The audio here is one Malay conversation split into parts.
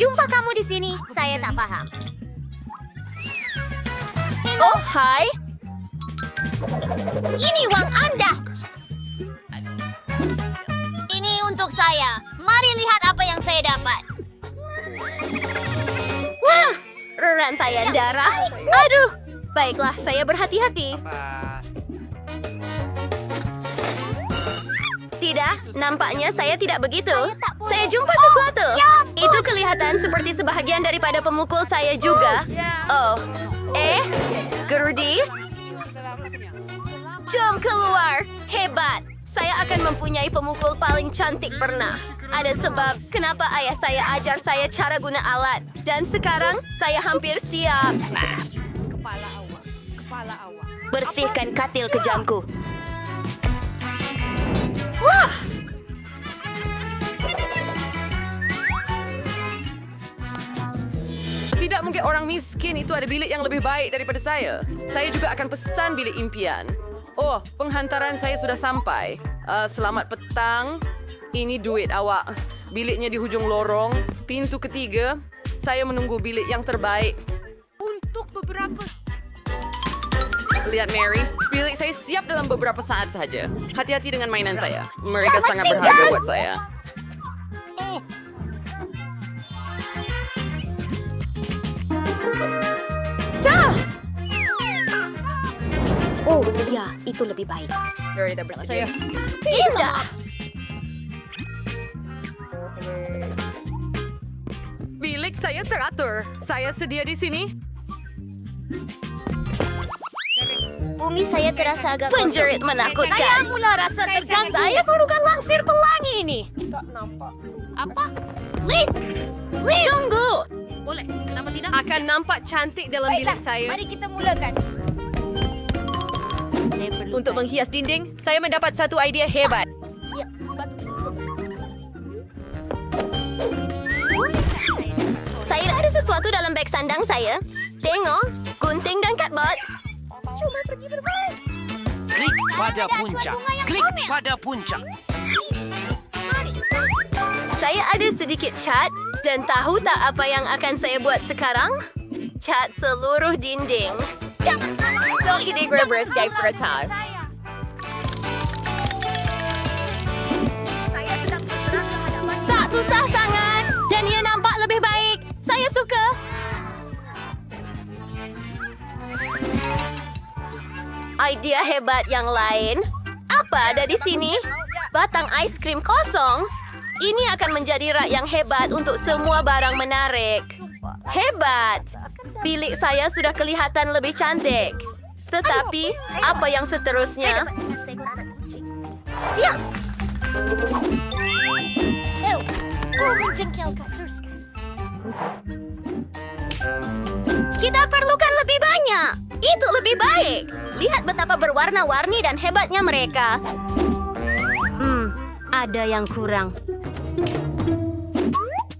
Jumpa kamu di sini, saya tak paham. Oh, hai. Ini uang Anda. Ini untuk saya. Mari lihat apa yang saya dapat. Wah, rantaian darah. Aduh, baiklah, saya berhati-hati. Tidak, nampaknya saya tidak begitu. Saya jumpa sesuatu. Itu kelihatan seperti sebahagian daripada pemukul saya juga. Oh, Gerudi? Jom keluar. Hebat. Saya akan mempunyai pemukul paling cantik pernah. Ada sebab kenapa ayah saya ajar saya cara guna alat. Dan sekarang saya hampir siap. Bersihkan katil kejamku. Wah! Tidak mungkin orang miskin itu ada bilik yang lebih baik daripada saya. Saya juga akan pesan bilik impian. Oh, penghantaran saya sudah sampai. Selamat petang. Ini duit awak. Biliknya di hujung lorong. Pintu ketiga. Saya menunggu bilik yang terbaik. Untuk beberapa... Lihat Mary, bilik saya siap dalam beberapa saat saja. Hati-hati dengan mainan saya. Mereka sangat berharga buat saya. Oh, ya, itu lebih baik. Mary dah bersedia. Indah. Bilik saya teratur. Saya sedia di sini. Bumi saya terasa agak kosong. Penjerit menakutkan. Saya mula rasa terganggu. Saya perlukan langsir pelangi ini. Apa? Liz! Liz! Tunggu. Boleh, kenapa tidak? Akan nampak cantik dalam bilik saya. Mari kita mulakan. Untuk menghias dinding, saya mendapat satu idea hebat. Ya, Saya ada sesuatu dalam beg sandang saya. Tengok, gunting dan cardboard. coba pergi bermain. Klik pada ada puncak. acuan bunga yang Klik komel. pada puncak. Mari. Saya ada sedikit cat dan tahu tak apa yang akan saya buat sekarang? Cat seluruh dinding. Jangan So, ini gue berescape for a time. Saya sedang bergerak ke hadapan. Tak susah sangat dan ia nampak lebih baik. Saya suka. Idea hebat yang lain. Apa ada di sini? Batang ais krim kosong. Ini akan menjadi rak yang hebat untuk semua barang menarik. Hebat. Bilik saya sudah kelihatan lebih cantik. Tetapi, apa yang seterusnya? Saya dapat ingat seekor anak kucing. Siap. Menjengkelkan teruskan. Kita perlukan lebih banyak. Itu lebih baik. Lihat betapa berwarna-warni dan hebatnya mereka. Ada yang kurang.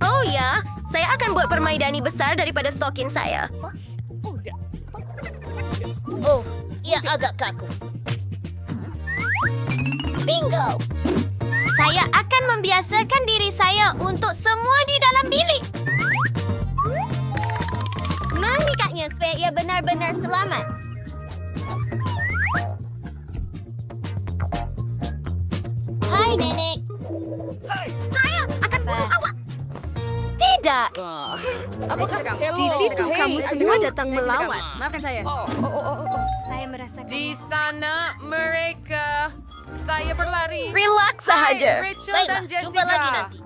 Oh ya, saya akan buat permaidani besar daripada stokin saya. Oh, ia agak kaku. Bingo. Saya akan membiasakan diri saya untuk semua di dalam bilik. Memikatnya supaya ia benar-benar selamat. Hai, Nenek. Saya akan bunuh awak. Tidak. Di situ kamu semua datang melawan. Maafkan saya. Saya merasakan. Di sana mereka. Saya berlari. Relax sahaja. Hai, Rachel Baiklah, dan Jessica. jumpa lagi nanti.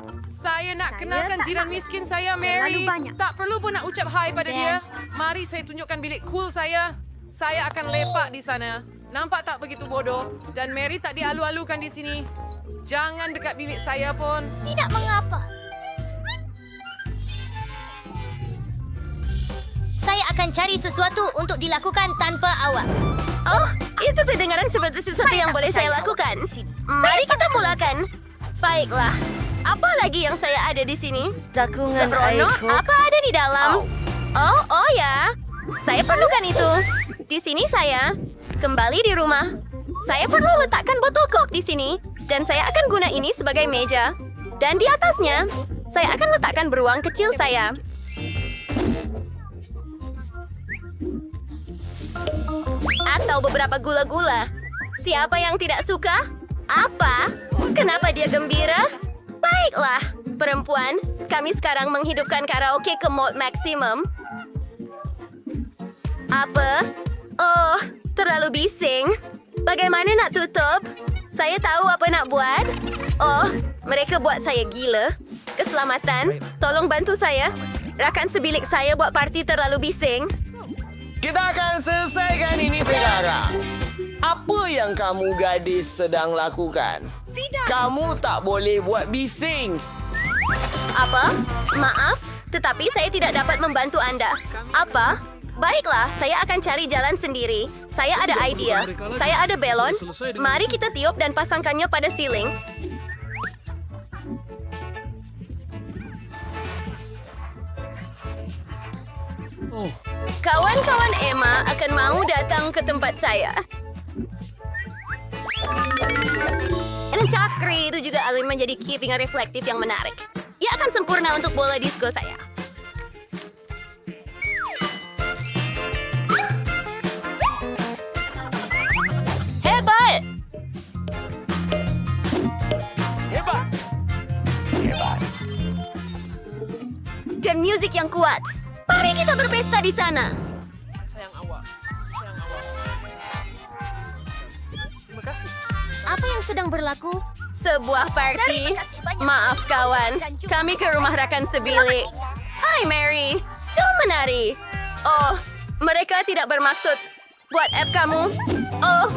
Saya nak kenalkan tak jiran nak. miskin saya, Mary. Terlalu banyak. Tak perlu pun nak ucap hai pada Dan- dia. Mari saya tunjukkan bilik cool saya. Saya akan lepak di sana. Nampak tak begitu bodoh? Dan Mary tak dialu-alukan di sini. Jangan dekat bilik saya pun. Tidak mengapa. Saya akan cari sesuatu untuk dilakukan tanpa awak. Oh, itu kedengaran seperti sesuatu yang boleh saya lakukan. Mari kita mulakan. Baiklah. Apa lagi yang saya ada di sini? Takungan Seronok, apa ada di dalam? Oh ya. Saya perlukan itu. Di sini saya. Kembali di rumah. Saya perlu letakkan botol kok di sini. Dan saya akan guna ini sebagai meja. Dan di atasnya, Saya akan letakkan beruang kecil saya. Atau beberapa gula-gula. Siapa yang tidak suka? Apa? Kenapa dia gembira? Baiklah, perempuan. Kami sekarang menghidupkan karaoke ke mode maksimum. Apa? Oh, terlalu bising. Bagaimana nak tutup? Saya tahu apa nak buat. Oh, mereka buat saya gila. Keselamatan, tolong bantu saya. Rakan sebilik saya buat parti terlalu bising. Kita akan selesaikan ini sekarang. Apa yang kamu gadis sedang lakukan? Tidak. Kamu tak boleh buat bising. Apa? Maaf, tetapi saya tidak dapat membantu Anda. Apa? Baiklah, saya akan cari jalan sendiri. Saya ada idea. Saya ada belon. Mari kita tiup dan pasangkannya pada siling. Oh, Kawan-kawan Emma akan mau datang ke tempat saya. Dan cakri itu juga akan menjadi keeping reflektif yang menarik. Ia akan sempurna untuk bola disco saya. Hebat! Dan musik yang kuat. Mari kita berpesta di sana. Apa yang sedang berlaku? Sebuah party. Maaf kawan, kami ke rumah rakan sebilik. Hai Mary, jom menari. Oh, mereka tidak bermaksud buat app kamu. Oh,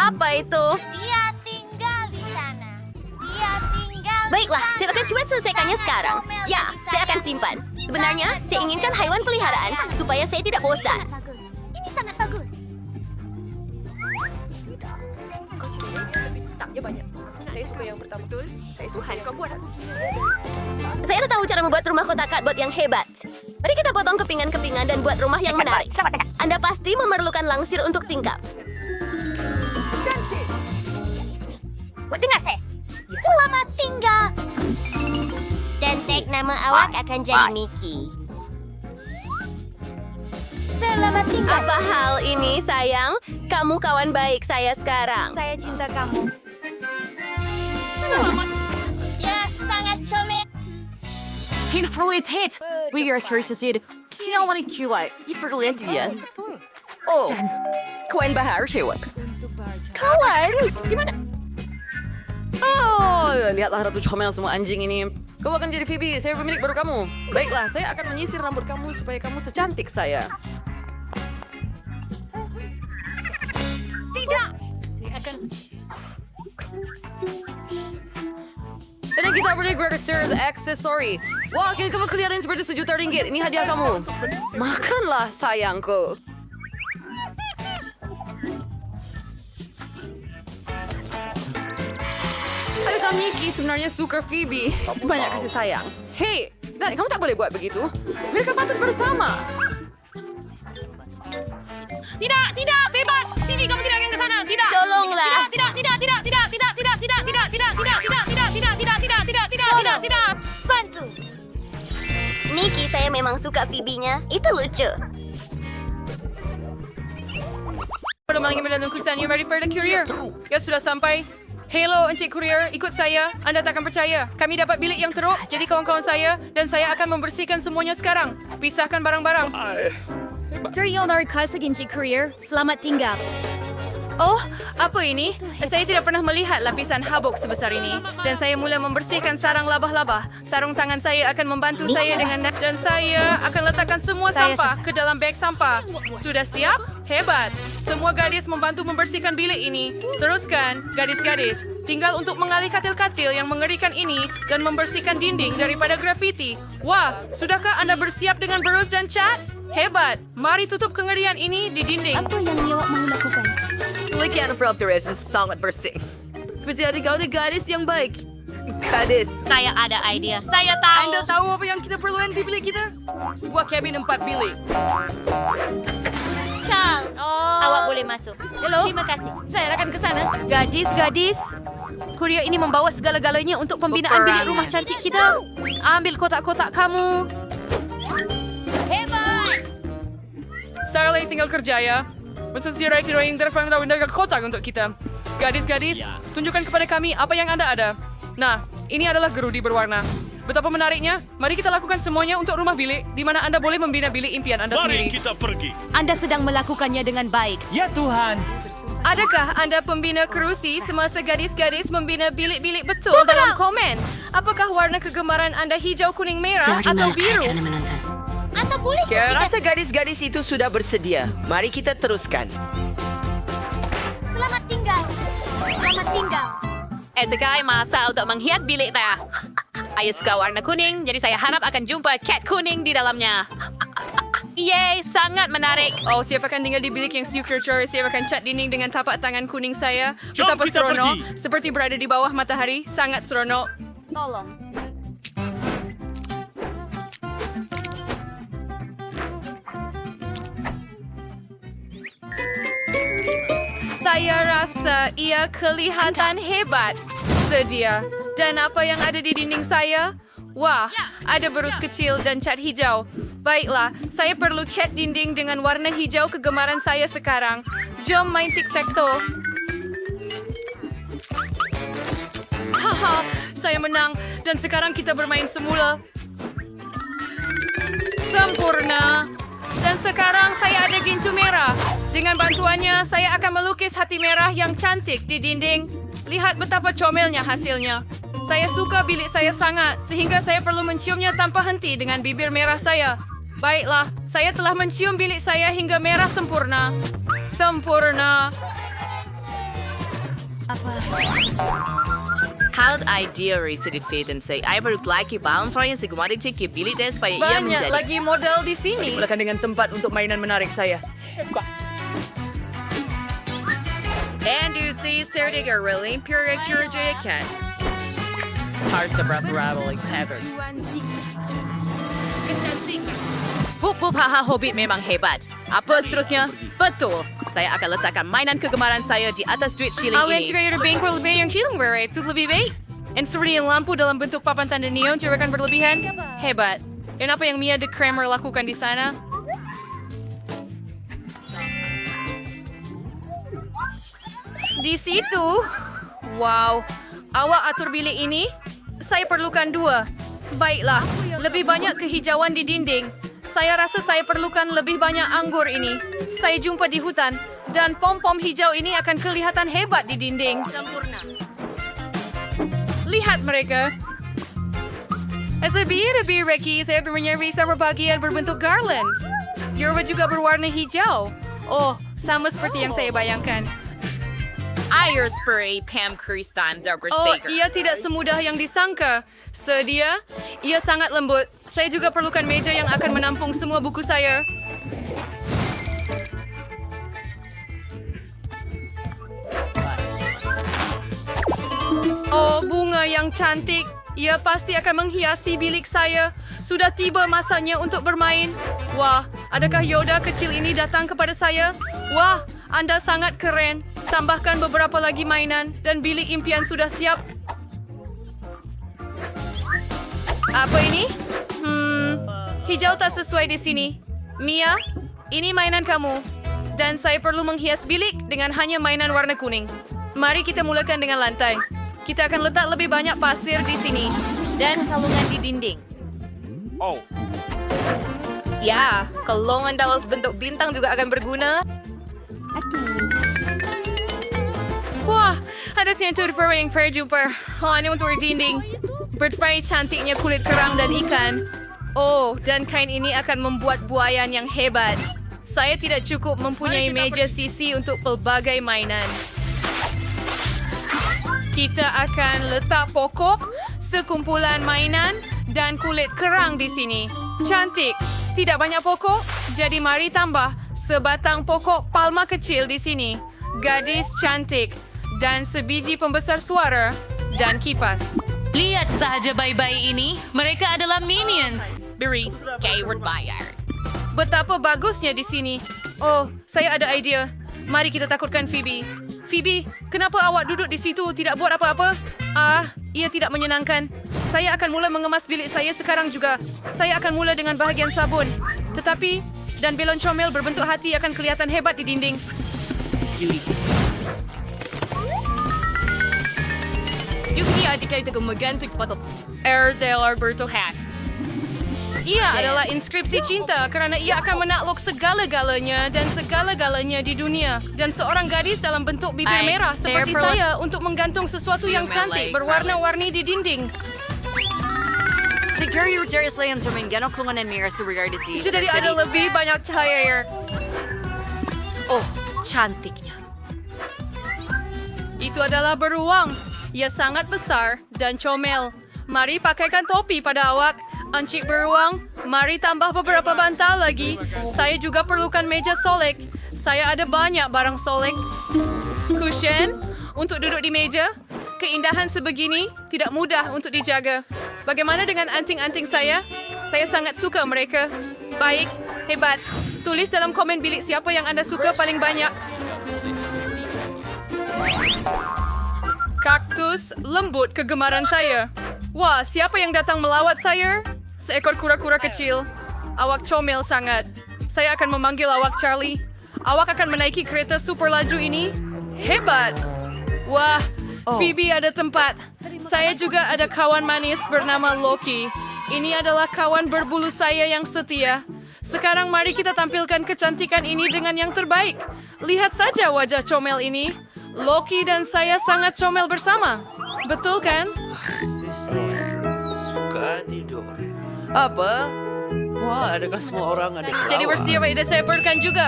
apa itu? Dia tinggal di sana. Dia tinggal Baiklah, saya akan coba selesaikannya sekarang. Ya, saya akan simpan. Sebenarnya, saya inginkan haiwan peliharaan supaya saya tidak bosan. Ini sangat bagus. Saya dah tahu cara membuat rumah kotak cardboard yang hebat. Mari kita potong kepingan-kepingan dan buat rumah yang menarik. Anda pasti memerlukan langsir untuk tingkap. Dengar saya. Selamat tinggal. Dan tag nama awak akan jadi Mickey. Selamat tinggal. Apa hal ini, sayang? Kamu kawan baik saya sekarang. Saya cinta kamu. Dia sangat comel. Influented. We are interested. Kaya wanna kiwai. Pergantian. Oh, kawan bahar siapa? Kawan? Gimana? Oh, lihatlah Ratu Comel semua anjing ini. Kau akan jadi Phoebe, saya pemilik baru kamu. Baiklah, saya akan menyisir rambut kamu supaya kamu secantik saya. Dan kita boleh register the accessory. Wah, kini kamu kelihatan seperti RM1 juta. Ini hadiah kamu. Makanlah, sayangku. Adakah Mickey sebenarnya suka Phoebe? Banyak kasih sayang. Hei, Dan, kamu tak boleh buat begitu. Mereka patut bersama. Tidak, tidak, bebas. Stevie, kamu tidak akan ke sana. Tidak. Tolonglah. Tidak, tidak, tidak, tidak, tidak, tidak, tidak, tidak, tidak, tidak, tidak, tidak, tidak, tidak, tidak, tidak, tidak, tidak. Bantu. Nikki, saya memang suka Phoebe-nya. Itu lucu. Pada malam ini dan kusan, you ready for the courier? Ya sudah sampai. Hello, Encik Courier. Ikut saya. Anda takkan percaya. Kami dapat bilik yang teruk. Jadi kawan-kawan saya dan saya akan membersihkan semuanya sekarang. Pisahkan barang-barang. Terionor kasih Encik Courier. Selamat tinggal. Oh, apa ini? Saya tidak pernah melihat lapisan habuk sebesar ini. Dan saya mula membersihkan sarang labah-labah. Sarung tangan saya akan membantu saya dengan dan saya akan letakkan semua sampah ke dalam beg sampah. Sudah siap? Hebat. Semua gadis membantu membersihkan bilik ini. Teruskan, gadis-gadis. Tinggal untuk mengalih katil-katil yang mengerikan ini dan membersihkan dinding daripada grafiti. Wah, sudahkah Anda bersiap dengan berus dan cat? Hebat. Mari tutup kengerian ini di dinding. Apa yang Yawak mahu lakukan? Demikian Prof. Torres yang sangat bersih. Menjadi kau di gadis yang baik. Gadis. Saya ada idea. Saya tahu. Anda tahu apa yang kita perlukan di bilik kita? Sebuah kabin 4 bilik. Charles, awak boleh masuk. Hello? Terima kasih. Saya akan ke sana. Gadis-gadis, kurier ini membawa segala-galanya untuk pembinaan bilik rumah cantik kita. Ambil kotak-kotak kamu. Hebat! Sarah tinggal kerja ya. Mensediakan interview dan kotak untuk kita. Gadis-gadis, tunjukkan kepada kami apa yang Anda ada. Nah, ini adalah gerudi berwarna. Betapa menariknya. Mari kita lakukan semuanya untuk rumah bilik, di mana Anda boleh membina bilik impian Anda Mari sendiri. kita pergi. Anda sedang melakukannya dengan baik. Ya Tuhan. Adakah Anda pembina kerusi semasa gadis-gadis membina bilik-bilik betul dalam komen? Apakah warna kegemaran Anda hijau, kuning, merah atau biru? Anda boleh Rasa gadis-gadis itu sudah bersedia. Mari kita teruskan. Selamat tinggal. Selamat tinggal. Sekarang masa untuk menghias bilik saya. Saya suka warna kuning, jadi saya harap akan jumpa cat kuning di dalamnya. Yeay, sangat menarik. Oh, siapa akan tinggal di bilik yang secure? Siapa akan cat dinding dengan tapak tangan kuning saya? Jom Betapa kita seronok. pergi. Seperti berada di bawah matahari. Sangat seronok. Tolong. Saya rasa ia kelihatan hebat. Sedia. Dan apa yang ada di dinding saya? Wah, ada berus kecil dan cat hijau. Baiklah, saya perlu cat dinding dengan warna hijau kegemaran saya sekarang. Jom main tic-tac-toe. Haha, saya menang dan sekarang kita bermain semula. Sempurna. Dan sekarang saya ada gincu merah. Dengan bantuannya, saya akan melukis hati merah yang cantik di dinding. Lihat betapa comelnya hasilnya. Saya suka bilik saya sangat, sehingga saya perlu menciumnya tanpa henti dengan bibir merah saya. Baiklah, saya telah mencium bilik saya hingga merah sempurna. Sempurna. How'd idea race to defeat and say, I berkelaki bahan yang segumari cek bilik saya supaya ia Banyak menjadi. lagi model di sini. Mulakan dengan tempat untuk mainan menarik saya. And you see, Sergey really pure curator cat. Hearts the breath rattling heaven. Pup pup haha hobbit memang hebat. Apa seterusnya? Betul. Saya akan letakkan mainan kegemaran saya di atas duit shilling Awen ini. juga yung bank lebih yang hilang berat. Itu lebih baik. And seperti yang lampu dalam bentuk papan tanda neon tidak akan berlebihan. Hebat. Dan apa yang Mia de Kramer lakukan di sana? Di situ. Wow. Awak atur bilik ini? Saya perlukan 2. Baiklah, lebih banyak kehijauan di dinding. Saya rasa saya perlukan lebih banyak anggur ini. Saya jumpa di hutan. Dan pom-pom hijau ini akan kelihatan hebat di dinding. Sempurna. Lihat mereka. Lebih Ricky, saya menyertai sama bagian berbentuk garland. Yorba juga berwarna hijau. Oh, sama seperti yang saya bayangkan. Air spray Pam Kristan the Oh, ia tidak semudah yang disangka. Sedia? Ia sangat lembut. Saya juga perlukan meja yang akan menampung semua buku saya. Oh, bunga yang cantik. Ia pasti akan menghiasi bilik saya. Sudah tiba masanya untuk bermain. Wah, adakah Yoda kecil ini datang kepada saya? Wah, Anda sangat keren. Tambahkan beberapa lagi mainan dan bilik impian sudah siap. Apa ini? Hijau tak sesuai di sini. Mia, ini mainan kamu. Dan saya perlu menghias bilik dengan hanya mainan warna kuning. Mari kita mulakan dengan lantai. Kita akan letak lebih banyak pasir di sini. Dan kalungan di dinding. Oh, Ya, kalungan dalam bentuk bintang juga akan berguna. Wah, ada sentur fur yang perjumper. Oh, ini untuk dinding. Berfai cantiknya kulit kerang dan ikan. Oh, dan kain ini akan membuat buayan yang hebat. Saya tidak cukup mempunyai meja sisi untuk pelbagai mainan. Kita akan letak pokok, sekumpulan mainan, dan kulit kerang di sini. Cantik. Tidak banyak pokok, jadi mari tambah sebatang pokok palma kecil di sini. Gadis cantik. Dan sebiji pembesar suara. Dan kipas. Lihat sahaja bayi-bayi ini. Mereka adalah minions. Beri, Gayward Bayard. Betapa bagusnya di sini. Oh, saya ada idea. Mari kita takutkan Phoebe. Phoebe, kenapa awak duduk di situ tidak buat apa-apa? Ia tidak menyenangkan. Saya akan mula mengemas bilik saya sekarang juga. Saya akan mula dengan bahagian sabun. Tetapi, dan belon comel berbentuk hati akan kelihatan hebat di dinding. Yung adik ay taga-magantig patot. Taylor Bertohat. Ia adalah inskripsi cinta kerana ia akan menakluk segala-galanya dan segala-galanya di dunia. Dan seorang gadis dalam bentuk bibir merah seperti saya untuk menggantung sesuatu yang cantik berwarna-warni di dinding. Jadi ada lebih banyak cahaya. Oh, cantiknya. Itu adalah beruang. Ia sangat besar dan comel. Mari pakaikan topi pada awak. Encik beruang, mari tambah beberapa bantal lagi. Saya juga perlukan meja solek. Saya ada banyak barang solek. Cushion untuk duduk di meja. Keindahan sebegini tidak mudah untuk dijaga. Bagaimana dengan anting-anting saya? Saya sangat suka mereka. Baik, hebat. Tulis dalam komen bilik siapa yang anda suka paling banyak. Kaktus lembut kegemaran saya. Wah, siapa yang datang melawat saya? Seekor kura-kura kecil. Awak comel sangat. Saya akan memanggil awak Charlie. Awak akan menaiki kereta super laju ini. Hebat. Wah, Phoebe ada tempat. Saya juga ada kawan manis bernama Loki. Ini adalah kawan berbulu saya yang setia. Sekarang mari kita tampilkan kecantikan ini dengan yang terbaik. Lihat saja wajah comel ini. Loki dan saya sangat comel bersama. Betul kan? Suka tidur. Apa? Wah, adakah semua orang ada kelawar? Jadi bersedia dan saya perlukan juga.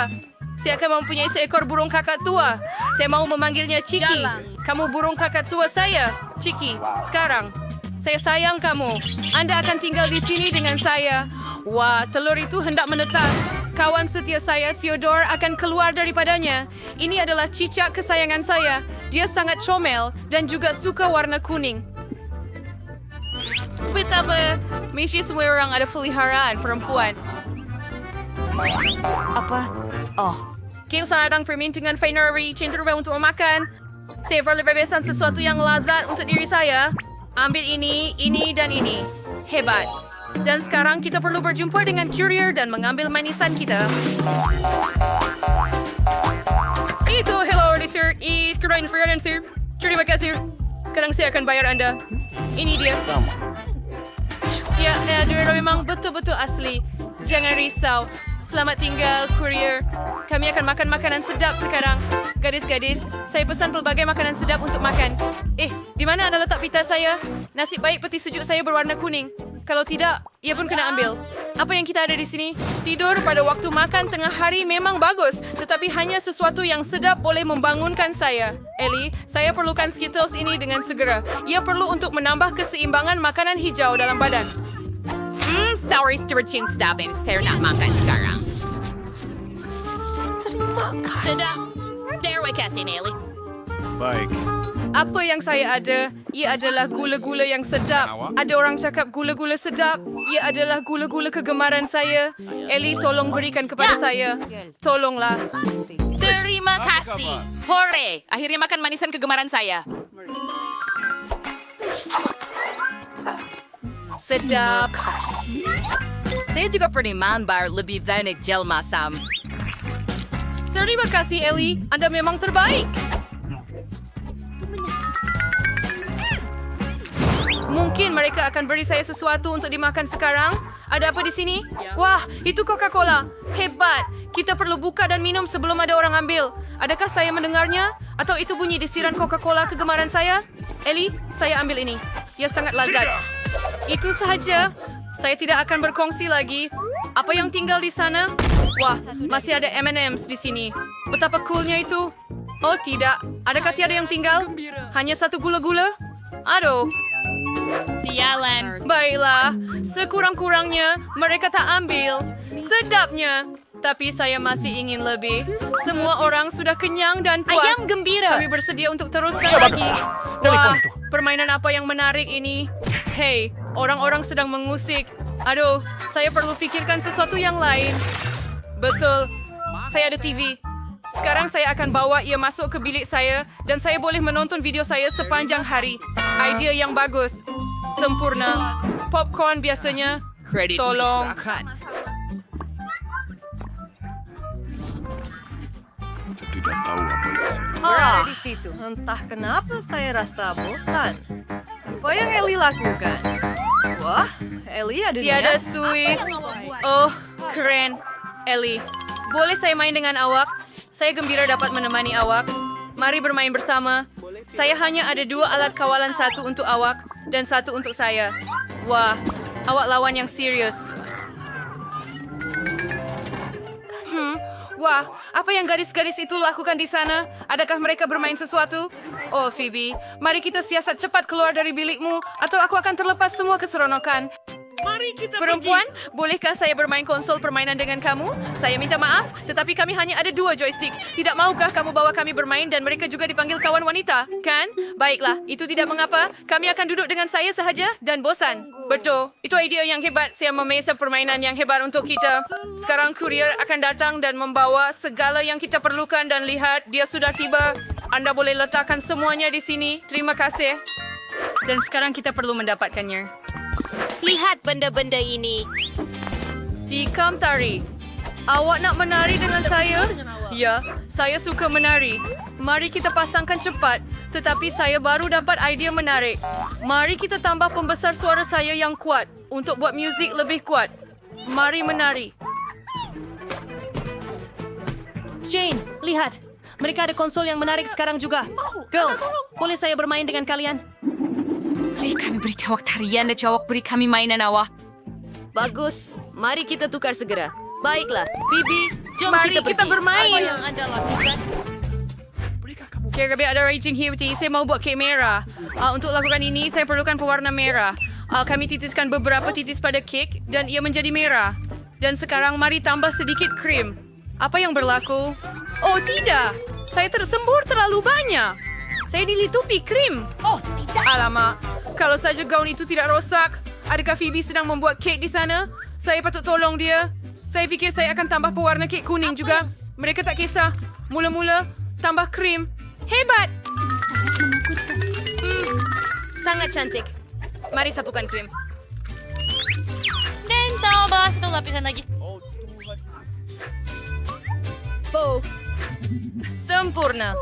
Saya akan mempunyai seekor burung kakak tua. Saya mau memanggilnya Chiki. Kamu burung kakak tua saya, Chiki. Sekarang, saya sayang kamu. Anda akan tinggal di sini dengan saya. Wah, telur itu hendak menetas. Kawan setia saya, Theodore, akan keluar daripadanya. Ini adalah cicak kesayangan saya. Dia sangat comel dan juga suka warna kuning. Betapa, mesti semua orang ada peliharaan perempuan. Apa? Oh. Keusahaan permintaan Fenari cenderung untuk memakan. Saya perlu bebesan sesuatu yang lazat untuk diri saya. Ambil ini, dan ini. Hebat. Dan sekarang kita perlu berjumpa dengan courier dan mengambil manisan kita. Itu, hello, sir. Sekarang Ferran, sir. Terima kasih. Sekarang saya akan bayar Anda. Ini dia. Ya, dia memang betul-betul asli. Jangan risau. Selamat tinggal, courier. Kami akan makan makanan sedap sekarang. Gadis-gadis, saya pesan pelbagai makanan sedap untuk makan. Di mana anda letak pita saya? Nasib baik peti sejuk saya berwarna kuning. Kalau tidak, ia pun kena ambil. Apa yang kita ada di sini? Tidur pada waktu makan tengah hari memang bagus, tetapi hanya sesuatu yang sedap boleh membangunkan saya. Ellie, saya perlukan Skittles ini dengan segera. Ia perlu untuk menambah keseimbangan makanan hijau dalam badan. Sorry, stretching stuff and saya nak makan sekarang. Sedap. Terima kasih, Nelly. Baik. Apa yang saya ada, ia adalah gula-gula yang sedap. Ada orang cakap gula-gula sedap. Ia adalah gula-gula kegemaran saya. Ellie, tolong berikan kepada saya. Tolonglah. Terima kasih. Hore! Akhirnya makan manisan kegemaran saya. Sedap. Saya juga pernah membayar lebih banyak gel masam. Terima kasih, Ellie. Anda memang terbaik. Mungkin mereka akan beri saya sesuatu untuk dimakan sekarang. Ada apa di sini? Wah, itu Coca-Cola. Hebat. Kita perlu buka dan minum sebelum ada orang ambil. Adakah saya mendengarnya? Atau itu bunyi desiran Coca-Cola kegemaran saya? Ellie, saya ambil ini. Ia sangat lazat. Itu sahaja. Saya tidak akan berkongsi lagi. Apa yang tinggal di sana? Wah, masih ada M&M's di sini. Betapa coolnya itu. Oh tidak, adakah tiada yang tinggal? Hanya satu gula-gula? Aduh. Sialan. Baiklah, sekurang-kurangnya mereka tak ambil. Sedapnya. Tapi saya masih ingin lebih. Semua orang sudah kenyang dan puas. Ayam gembira. Kami bersedia untuk teruskan lagi. Wah, permainan apa yang menarik ini? Hei, orang-orang sedang mengusik. Aduh, saya perlu pikirkan sesuatu yang lain. Betul. Saya ada TV. Sekarang saya akan bawa ia masuk ke bilik saya dan saya boleh menonton video saya sepanjang hari. Idea yang bagus. Sempurna. Popcorn biasanya. Kredit Tolong. Tidak tahu apa yang saya Berada di situ. Entah kenapa saya rasa bosan. Apa yang Ellie lakukan? Wah, Ellie ada Tiada niat. Swiss. Oh, keren. Ellie, boleh saya main dengan awak? Saya gembira dapat menemani awak. Mari bermain bersama. Saya hanya ada 2 alat kawalan, 1 untuk awak dan 1 untuk saya. Wah, awak lawan yang serius. Wah, apa yang gadis-gadis itu lakukan di sana? Adakah mereka bermain sesuatu? Oh, Phoebe, mari kita siasat cepat keluar dari bilikmu atau aku akan terlepas semua keseronokan. Perempuan, bolehkah saya bermain konsol permainan dengan kamu? Saya minta maaf, tetapi kami hanya ada 2 joystick. Tidak maukah kamu bawa kami bermain dan mereka juga dipanggil kawan wanita? Kan? Baiklah, itu tidak mengapa. Kami akan duduk dengan saya sahaja dan bosan. Betul, itu idea yang hebat. Saya memesan permainan yang hebat untuk kita. Sekarang kurier akan datang dan membawa segala yang kita perlukan dan lihat, dia sudah tiba. Anda boleh letakkan semuanya di sini. Terima kasih. Dan sekarang kita perlu mendapatkannya. Lihat benda-benda ini. Tikam tari. Awak nak menari dengan saya? Ya, saya suka menari. Mari kita pasangkan cepat. Tetapi saya baru dapat idea menarik. Mari kita tambah pembesar suara saya yang kuat untuk buat muzik lebih kuat. Mari menari. Jane, lihat. Mereka ada konsol yang menarik sekarang juga. Girls, boleh saya bermain dengan kalian? Beri kami awak tarian dan awak beri kami mainan awak. Bagus. Mari kita tukar segera. Baiklah, Phoebe, jom Mari kita pergi. kita bermain. Apa yang Anda lakukan? Kira ada raging Hughie, saya mau buat kek merah. Untuk lakukan ini, saya perlukan pewarna merah. Kami titiskan beberapa titis pada kek dan ia menjadi merah. Dan sekarang mari tambah sedikit krim. Apa yang berlaku? Oh tidak, saya tersembur terlalu banyak. Saya dilitupi krim. Oh tidak. Alamak, kalau saja gaun itu tidak rosak. Adakah Phoebe sedang membuat kek di sana? Saya patut tolong dia. Saya fikir saya akan tambah pewarna kek kuning juga. Mereka tak kisah. Mula-mula, tambah krim. Hebat! Sangat cantik. Mari sapukan krim. Dan tambah 1 lapisan lagi. Oh. Sempurna.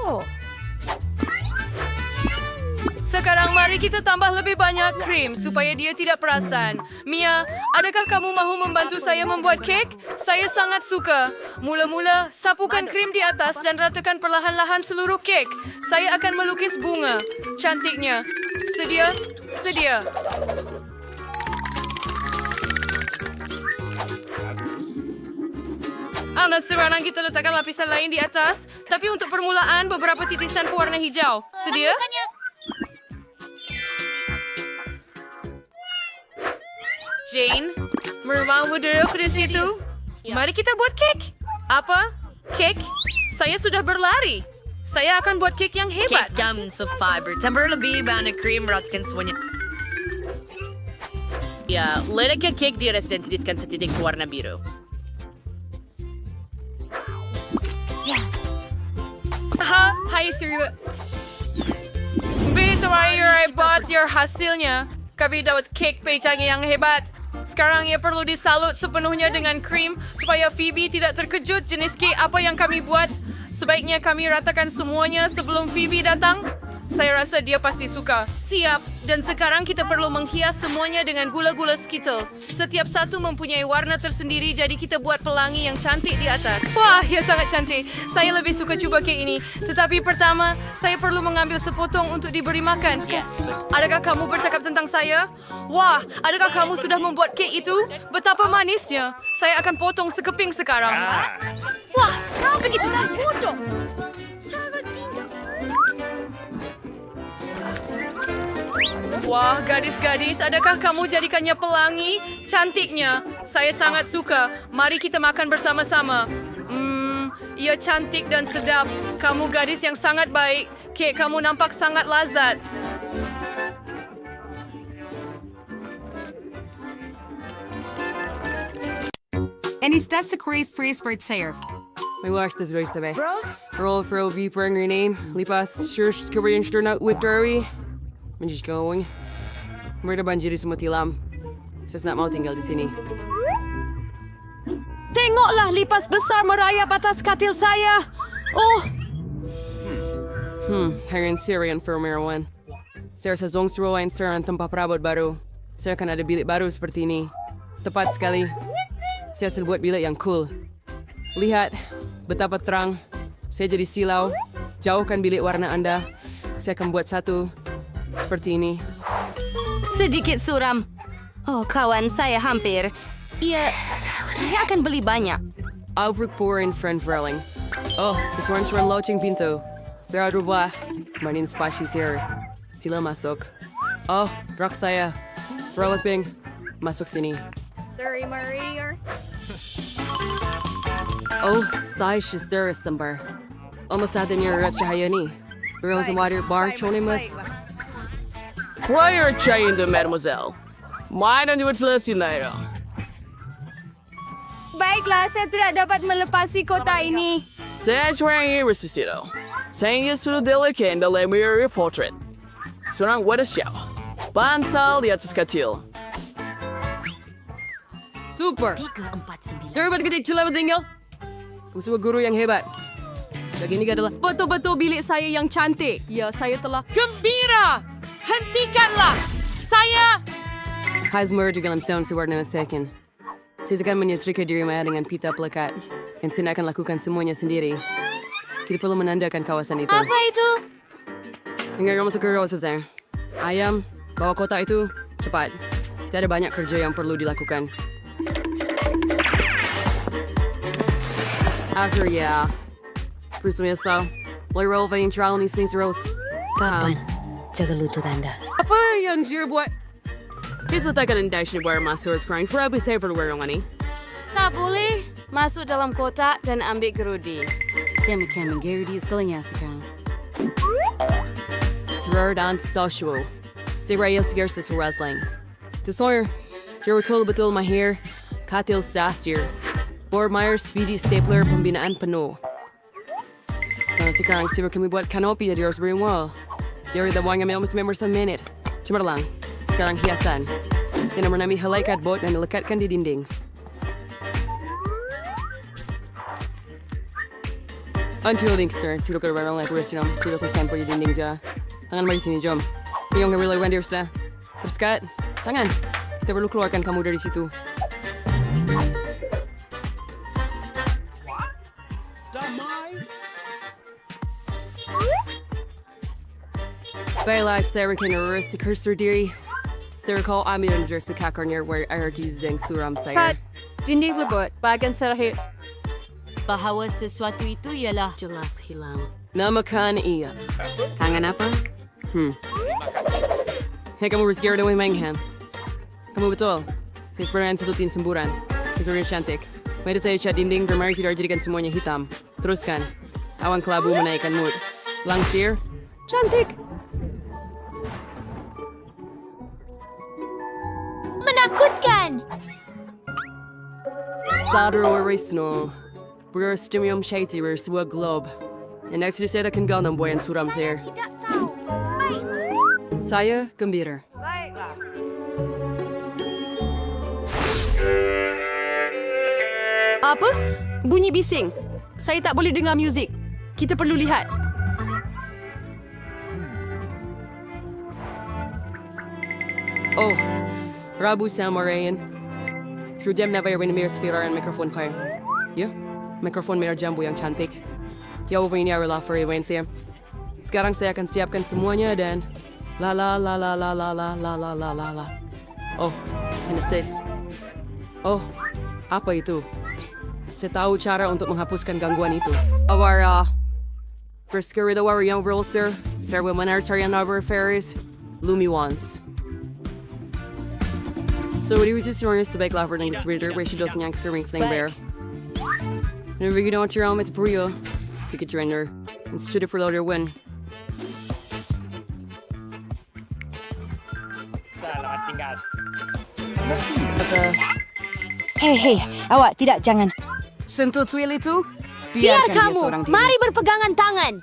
Sekarang mari kita tambah lebih banyak krim supaya dia tidak perasan. Mia, adakah kamu mahu membantu saya membuat kek? Saya sangat suka. Mula-mula, sapukan krim di atas dan ratakan perlahan-lahan seluruh kek. Saya akan melukis bunga. Cantiknya. Sedia? Sedia. Sekarang kita letakkan lapisan lain di atas. Tapi untuk permulaan, beberapa titisan pewarna hijau. Sedia? Jane, mau duduk di situ? Mari kita buat kek. Apa? Kek? Saya sudah berlari. Saya akan buat kek yang hebat. Kek jam sefiber. Tambah lebih banyak krim ratakan semuanya. Ya, letakkan kek di atas dan titiskan setitik warna biru. Hai Surya. Terakhir I bought your hasilnya. Kami dapat kek pecah yang hebat. Sekarang ia perlu disalut sepenuhnya dengan krim supaya Phoebe tidak terkejut jenis kek apa yang kami buat. Sebaiknya kami ratakan semuanya sebelum Phoebe datang. Saya rasa dia pasti suka. Siap. Dan sekarang kita perlu menghias semuanya dengan gula-gula Skittles. Setiap satu mempunyai warna tersendiri, jadi kita buat pelangi yang cantik di atas. Wah, ya sangat cantik. Saya lebih suka cuba kek ini. Tetapi pertama, saya perlu mengambil sepotong untuk diberi makan. Adakah kamu bercakap tentang saya? Wah, adakah kamu sudah membuat kek itu? Betapa manisnya. Saya akan potong sekeping sekarang. Wah, begitu saja. Wah, gadis-gadis, adakah kamu jadikannya pelangi? Cantiknya. Saya sangat suka. Mari kita makan bersama-sama. Ia cantik dan sedap. Kamu gadis yang sangat baik. Kek kamu nampak sangat lazat. Manistas sa Chris Freesport Sayer. May wax tas Roy sabi. Roll for OV per ang name. Lipas, sure, Korean sure not with Derby. I'm just going. Merda banjiri sumutilam. Sas not mau tinggal di sini. Tengoklah lipas besar merayap atas katil saya. Oh, Hangin Syrian for Merwan. Sir sa Zong Suruain Sir ang tampaprabot baru. Sir kan ada bilik baru seperti ini. Tepat sekali. Saya asal buat bilik yang cool. Lihat betapa terang. Saya jadi silau. Jauhkan bilik warna Anda. Saya akan buat satu seperti ini. Sedikit suram. Oh, kawan saya hampir. Iya, saya akan beli banyak. Alvrik Poor and Friend Verling. Oh, kesuaran suran launching pintu. Sir Adrubah. Manin spashi sir. Sila masuk. Oh, rock saya. Serawas Bing. Masuk sini. Oh, saya sister sambar. Almost natin yung rat cahaya ni. Girls and water bar chonimus. Prior chain to mademoiselle. Mana ni berselesai na. baiklah, saya tidak dapat melepasi kota ini. Saya curang resisito. Saya sudah delikan dalam mirror portrait. Seorang wadah siapa? Bantal di atas katil. Super! Dapat gede cila tinggal. Kamu semua guru yang hebat. Lagi ini adalah betul-betul bilik saya yang cantik. Ya, saya telah gembira. Hentikanlah! Saya... Hazmer juga dalam setahun sewarna second. Saya akan menyetrika diri saya dengan pita pelekat. Dan saya akan lakukan semuanya sendiri. Kita perlu menandakan kawasan itu. Apa itu? Dengar kamu suka kawasan saya. Ayam, bawa kotak itu cepat. Kita ada banyak kerja yang perlu dilakukan. Akhirnya, Prismesa, mulai relevan yang trial ni sing seros. Kapan? Jaga lutut Anda. Apa yang dia buat? Bisa takkan anda sini buat masuk sekarang. Ferabi saya perlu warung ini. Tak boleh. Masuk dalam kotak dan ambil gerudi. Saya makan gerudi sekalinya sekarang. Serar dan stasio. Si Raya segar sesuatu. Tu Sawyer, dia betul-betul mahir. Katil sastir. Board Myers, Speedy Stapler, pembinaan penuh. Nah, sekarang sibuk kami buat kanopi jadi harus beri wall. Yari the buang kami almost member sa minute. Cuma lang. Sekarang hiasan. Saya menami halaikat bot dan dilekatkan di dinding. Until link, sir. Sudah ke orang lain bersenam. Sudah ke sampel di dinding saya. Tangan mari sini, jom. Yung ngawilay wenders na. Terus kat, tangan. Kita perlu keluarkan kamu dari situ. Baiklah, saya akan urus si cursor diri. Saya recall ambil dan jelas kakar near where hierarchies yang suram saya. Sat, dinding lebut, bagian terakhir. Bahawa sesuatu itu ialah jelas hilang. Namakan iya. Tangan apa? Hei, kamu bersegar dengan Mangham. Kamu betul. Saya sebenarnya satu tin semburan. Kesulitan cantik. Mari saya cat dinding dan mari kita jadikan semuanya hitam. Teruskan. Awan kelabu menaikkan mood. Langsir. Cantik. Menakutkan! Sadro original. Berstimuum shady sebuah globe. And next saya akan gau ng buayan suram saya. Tidak tahu. Baiklah. Saya gembira. Apa? Bunyi bising. Saya tak boleh dengar muzik. Kita perlu lihat. Oh, Rabu Samarayan. Judem na bayar ni Sfera ang mikrofon kayo. Yeah, mikrofon merah jambu yang cantik. Ya, over ini adalah frekuensi. Sekarang saya akan siapkan semuanya dan la la la la la la la la la la la la. Oh, and the sets. Oh, apa itu? Saya tahu cara untuk menghapuskan gangguan itu. Awara. Perskiri daw yang rules sir. Sir, will manar carian over ferries. Lumi once. So, what do we just learn is to bake lava and reader where she doesn't yank the ring thing bear. And if you don't want your own, it's for you. Pick it render. And shoot it for loader win. Hei, awak tidak, jangan. Sentuh twill itu? Biar Biarkan dia kamu. seorang diri. Mari berpegangan tangan.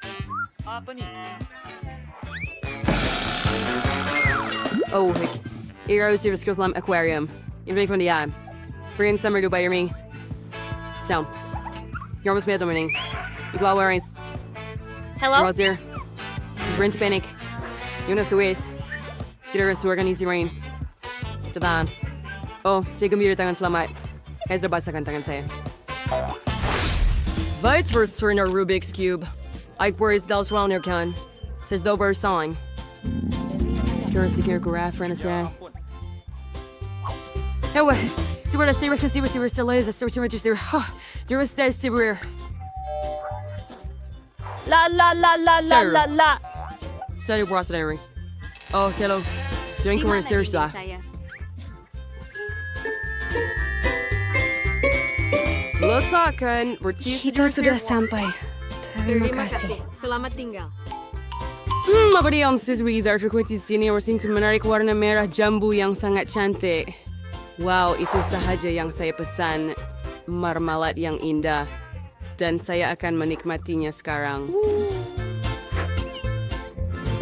Oh, ik. Hier is hier Slam Aquarium. Je bent van die jaar. Breng summer bij me. Zo. Jij was met hem. Ik wou weer eens. Hello? Was hier. Is Brent panic. Jonas Suez. Zit er eens organiseren. Tadaan. Oh, saya gembira tangan selamat. Hij is basahkan tangan saya. Weit voor naar Rubik's Cube. Ik word dels wel neer kan. Says though we're song. Terus ik hier graf voor een Oh, see what I see what you still is. I start to register. There was that Sibir. La la la la la la la. Sorry, boss, Larry. Oh, hello. Doing career serious lah. Letakkan bertius. Kita sudah sampai. Terima kasih. Selamat tinggal. Apa dia yang siswi Arthur di sini Washington menarik warna merah jambu yang sangat cantik. Wow, itu sahaja yang saya pesan. Marmalat yang indah. Dan saya akan menikmatinya sekarang.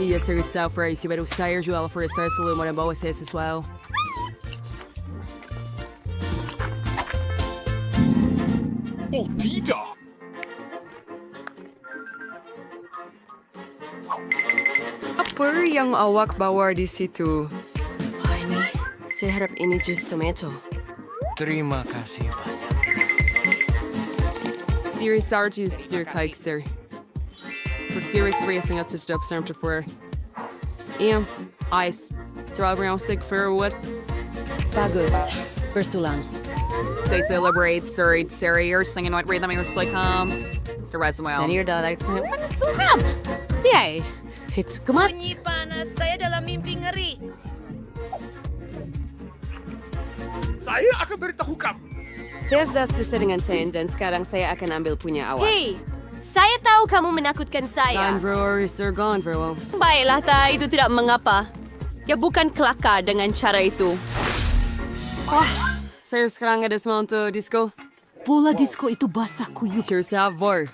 Iya, serius Fry. Si baru saya jual for a star selalu mau bawa saya sesuatu. Oh, tidak. Apa yang awak bawa di situ? Ini, saya harap ini jus tomato. Terima kasih banyak. Siri sarjus sir kaik sir. For Siri free sangat stuff serm to pour. Ice. Strawberry on stick for what? Bagus. Bersulang. Say celebrate sir it's serious singing what read them your like the rest well. Dan your dad sangat suram. Yay. It's kumat. Bunyi panas, saya dalam mimpi ngeri. Saya akan beritahu kamu. Saya sudah selesai dengan saya dan sekarang saya akan ambil punya awak. Hei, saya tahu kamu menakutkan saya. Sandro, sir gone for a while. Baiklah, Ta, itu tidak mengapa. Ya bukan kelakar dengan cara itu. Saya sekarang ada semangat disco. Bola disco itu basah kuyup. Sir Savor.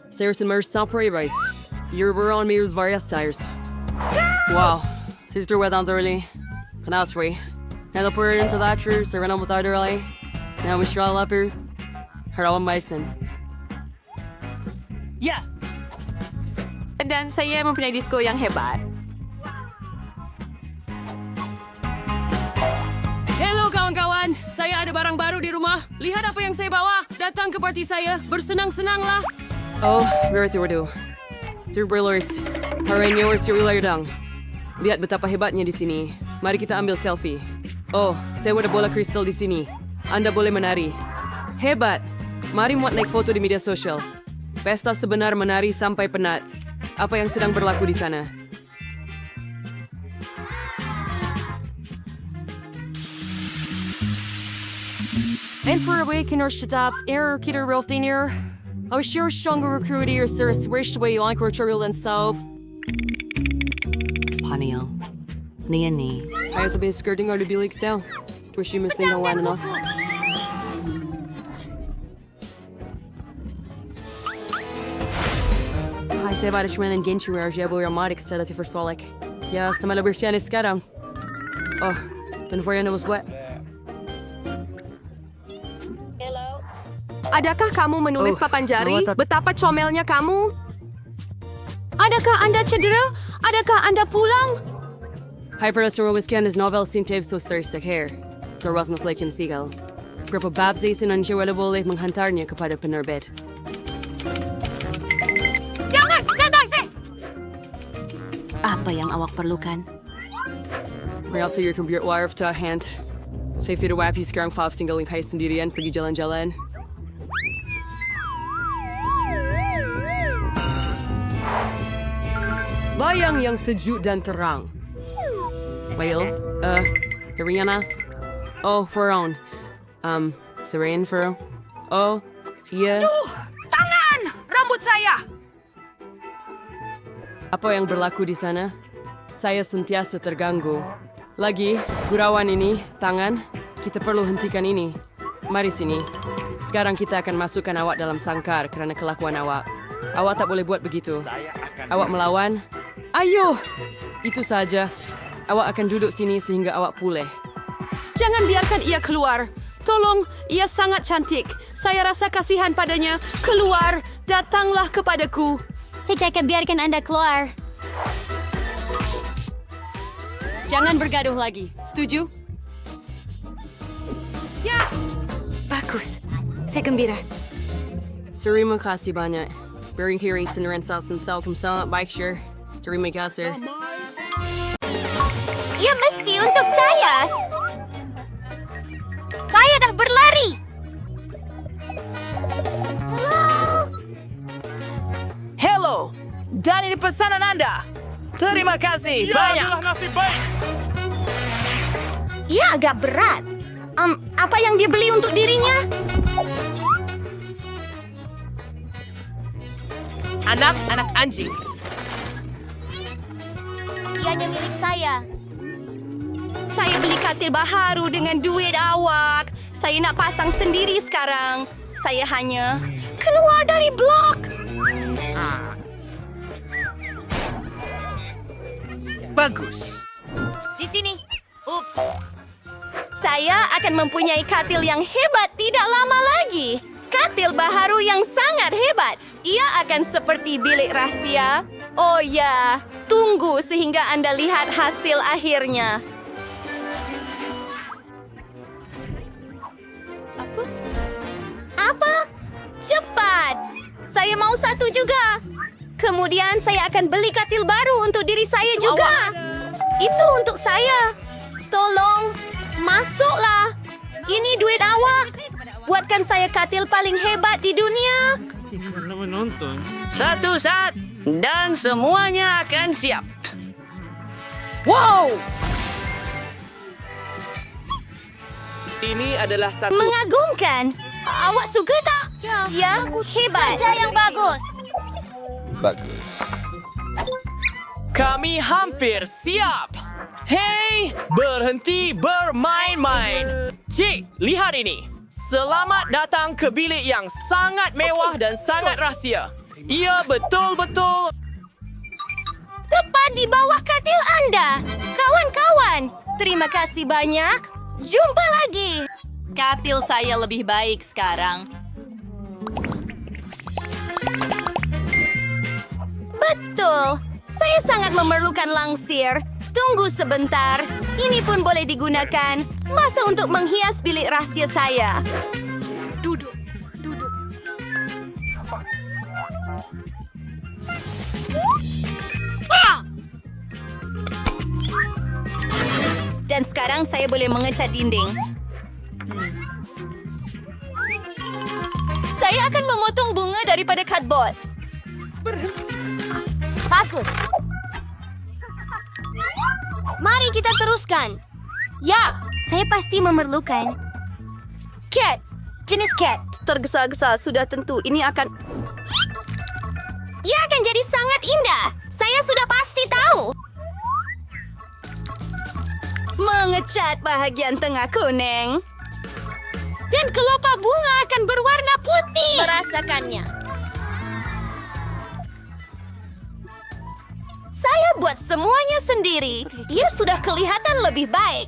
Saya semer sapri rice. You're on me various tires. Wow, sister wet on early. That's free. And I'll put it into that true, so run on without early. Now we straw up here. Her own bison. Ya, Dan saya mempunyai disco yang hebat. Hello kawan-kawan, saya ada barang baru di rumah. Lihat apa yang saya bawa. Datang ke parti saya, bersenang-senanglah. Oh, where is your do? Sir Brillers, hari ini Sir Willardang. Lihat betapa hebatnya di sini. Mari kita ambil selfie. Oh, saya ada bola kristal di sini. Anda boleh menari. Hebat. Mari muat naik foto di media sosial. Pesta sebenar menari sampai penat. Apa yang sedang berlaku di sana? And for a week in our shadabs, error kita real thinner. I was sure stronger recruiter service wish way on cultural and self. Panio. Ni. Ayos lebih skirting or the bilik sale. Wish you missing no one enough. Hai, saya baru cuman gencu ya boleh ramai kesalahan si versolik. Ya, sama lebih sian sekarang. Oh, dan for you knows what? Adakah kamu menulis papan jari? Betapa comelnya kamu? Adakah Anda cedera? Adakah Anda pulang? Hi, for us to Wiscan is novel Sintev so thirsty here. There was no selection seagull. Grupo Babs Asin ang siya boleh menghantarnya kepada penerbit. Jangan, sandai saya. Apa yang awak perlukan? May also your computer wire to hand. Safety to WAP sekarang 5 tinggaling kayo sendirian pergi jalan-jalan. Bayang yang sejuk dan terang. Well, Rihanna. Oh, for on. Serene for. Oh, yeah. Tangan! Rambut saya! Apa yang berlaku di sana? Saya sentiasa terganggu. Lagi, gurauan ini, tangan, kita perlu hentikan ini. Mari sini. Sekarang kita akan masukkan awak dalam sangkar kerana kelakuan awak. Awak tak boleh buat begitu. Awak melawan? Ayo! Itu saja. Awak akan duduk sini sehingga awak pulih. Jangan biarkan ia keluar. Tolong, ia sangat cantik. Saya rasa kasihan padanya. Keluar, datanglah kepadaku. Saya akan biarkan Anda keluar. Jangan bergaduh lagi. Setuju? Bagus. Saya gembira. Terima kasih banyak. Beri senaran salsam sangat baik, sure. Terima kasih. Ya mesti untuk saya. Saya dah berlari. Hello! Dan ini pesanan Anda. Terima kasih banyak. Nasib baik. Ia agak berat. Apa yang dia beli untuk dirinya? Anak-anak anjing. Ianya milik saya. Saya beli katil baharu dengan duit awak. Saya nak pasang sendiri sekarang. Saya hanya keluar dari blok. Bagus. Di sini. Ups. Saya akan mempunyai katil yang hebat tidak lama lagi. Katil baharu yang sangat hebat. Ia akan seperti bilik rahasia. Oh ya, tunggu sehingga Anda lihat hasil akhirnya. Apa? Cepat. Saya mau satu juga. Kemudian saya akan beli katil baru untuk diri saya juga. Itu untuk saya. Tolong, masuklah. Ini duit awak. Buatkan saya katil paling hebat di dunia. Satu saat dan semuanya akan siap. Wow! Ini adalah satu... Mengagumkan. Awak suka tak? Ya, hebat. Kerja yang bagus. Bagus. Kami hampir siap. Hei, berhenti bermain-main. Cik, lihat ini. Selamat datang ke bilik yang sangat mewah dan sangat rahsia. Ia betul-betul... Tepat di bawah katil Anda. Kawan-kawan, terima kasih banyak. Jumpa lagi. Katil saya lebih baik sekarang. Betul. Saya sangat memerlukan langsir. Tunggu sebentar. Ini pun boleh digunakan. Masa untuk menghias bilik rahasia saya. Duduk. Dan sekarang saya boleh mengecat dinding. Saya akan memotong bunga daripada cardboard. Bagus. Mari kita teruskan. Ya, saya pasti memerlukan. Cat. Jenis cat. Tergesa-gesa, sudah tentu. Ini akan... Ia akan jadi sangat indah. Saya sudah pasti tahu. Mengecat bahagian tengah kuning. Dan kelopak bunga akan berwarna putih. Merasakannya. Saya buat semuanya sendiri. Ia sudah kelihatan lebih baik.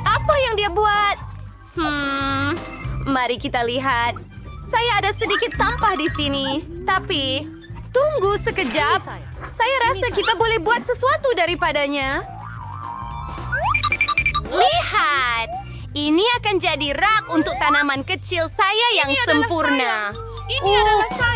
Apa yang dia buat? Mari kita lihat. Saya ada sedikit sampah di sini. Tapi, tunggu sekejap. Saya rasa kita boleh buat sesuatu daripadanya. Lihat. Ini akan jadi rak untuk tanaman kecil saya yang sempurna.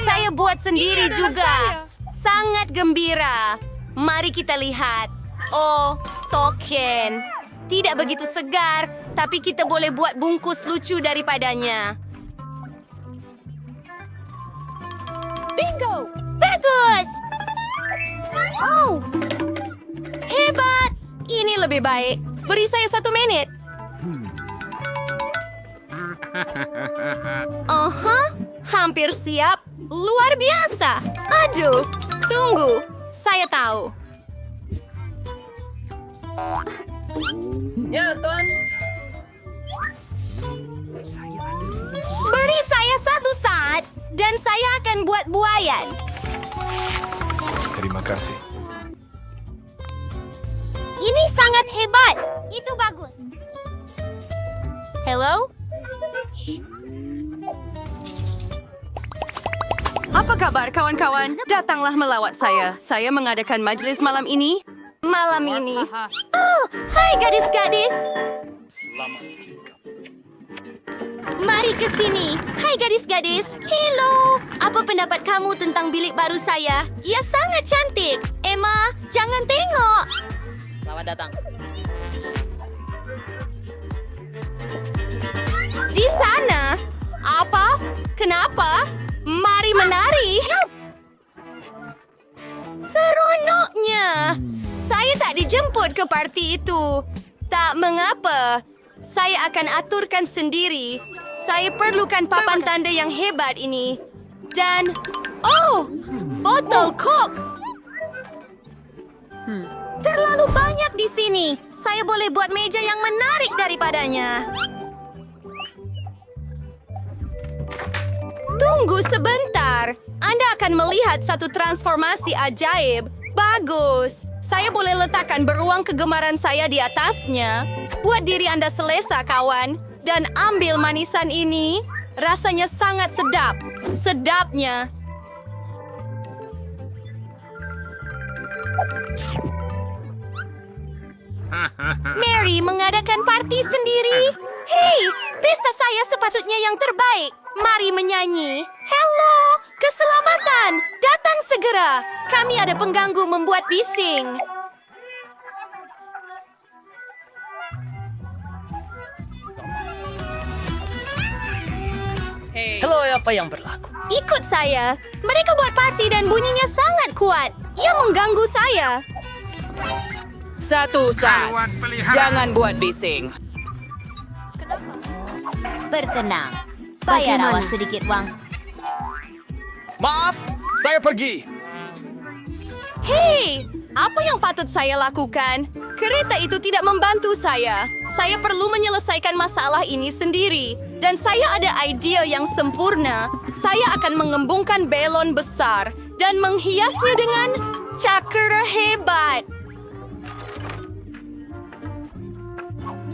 Saya buat sendiri juga. Sangat gembira. Mari kita lihat. Oh, stoken. Tidak begitu segar, tapi kita boleh buat bungkus lucu daripadanya. Bingo! Bagus! Oh! Hebat! Ini lebih baik. Beri saya 1 menit. Hampir siap. Luar biasa. Aduh, tunggu. Saya tahu. Ya, Tuan. Beri saya 1 saat dan saya akan buat buayan. Terima kasih. Ini sangat hebat. Itu bagus. Hello? Apa kabar kawan-kawan? Datanglah melawat saya. Saya mengadakan majlis malam ini. Oh, hai gadis-gadis. Mari ke sini. Hai gadis-gadis. Hello. Apa pendapat kamu tentang bilik baru saya? Ia sangat cantik. Emma, jangan tengok. Selamat datang. Di sana. Apa? Kenapa? Mari menari. Seronoknya. Saya tak dijemput ke parti itu. Tak mengapa. Saya akan aturkan sendiri. Saya perlukan papan tanda yang hebat ini. Dan, oh, botol Coke. Terlalu banyak di sini. Saya boleh buat meja yang menarik daripadanya. Tunggu sebentar. Anda akan melihat satu transformasi ajaib. Bagus. Saya boleh letakkan beruang kegemaran saya di atasnya. Buat diri Anda selesa, kawan. Dan ambil manisan ini. Rasanya sangat sedap. Sedapnya. Mary mengadakan parti sendiri. Hei, pesta saya sepatutnya yang terbaik. Mari menyanyi. Hello, keselamatan. Datang segera. Kami ada pengganggu membuat bising. Halo, apa yang berlaku? Ikut saya. Mereka buat parti dan bunyinya sangat kuat. Ia mengganggu saya. Satu saat. Jangan buat bising. Bertenang. Bayar awas sedikit, Wang. Maaf, saya pergi. Hei, apa yang patut saya lakukan? Kereta itu tidak membantu saya. Saya perlu menyelesaikan masalah ini sendiri. Dan saya ada ide yang sempurna. Saya akan mengembungkan belon besar dan menghiasnya dengan cakra hebat.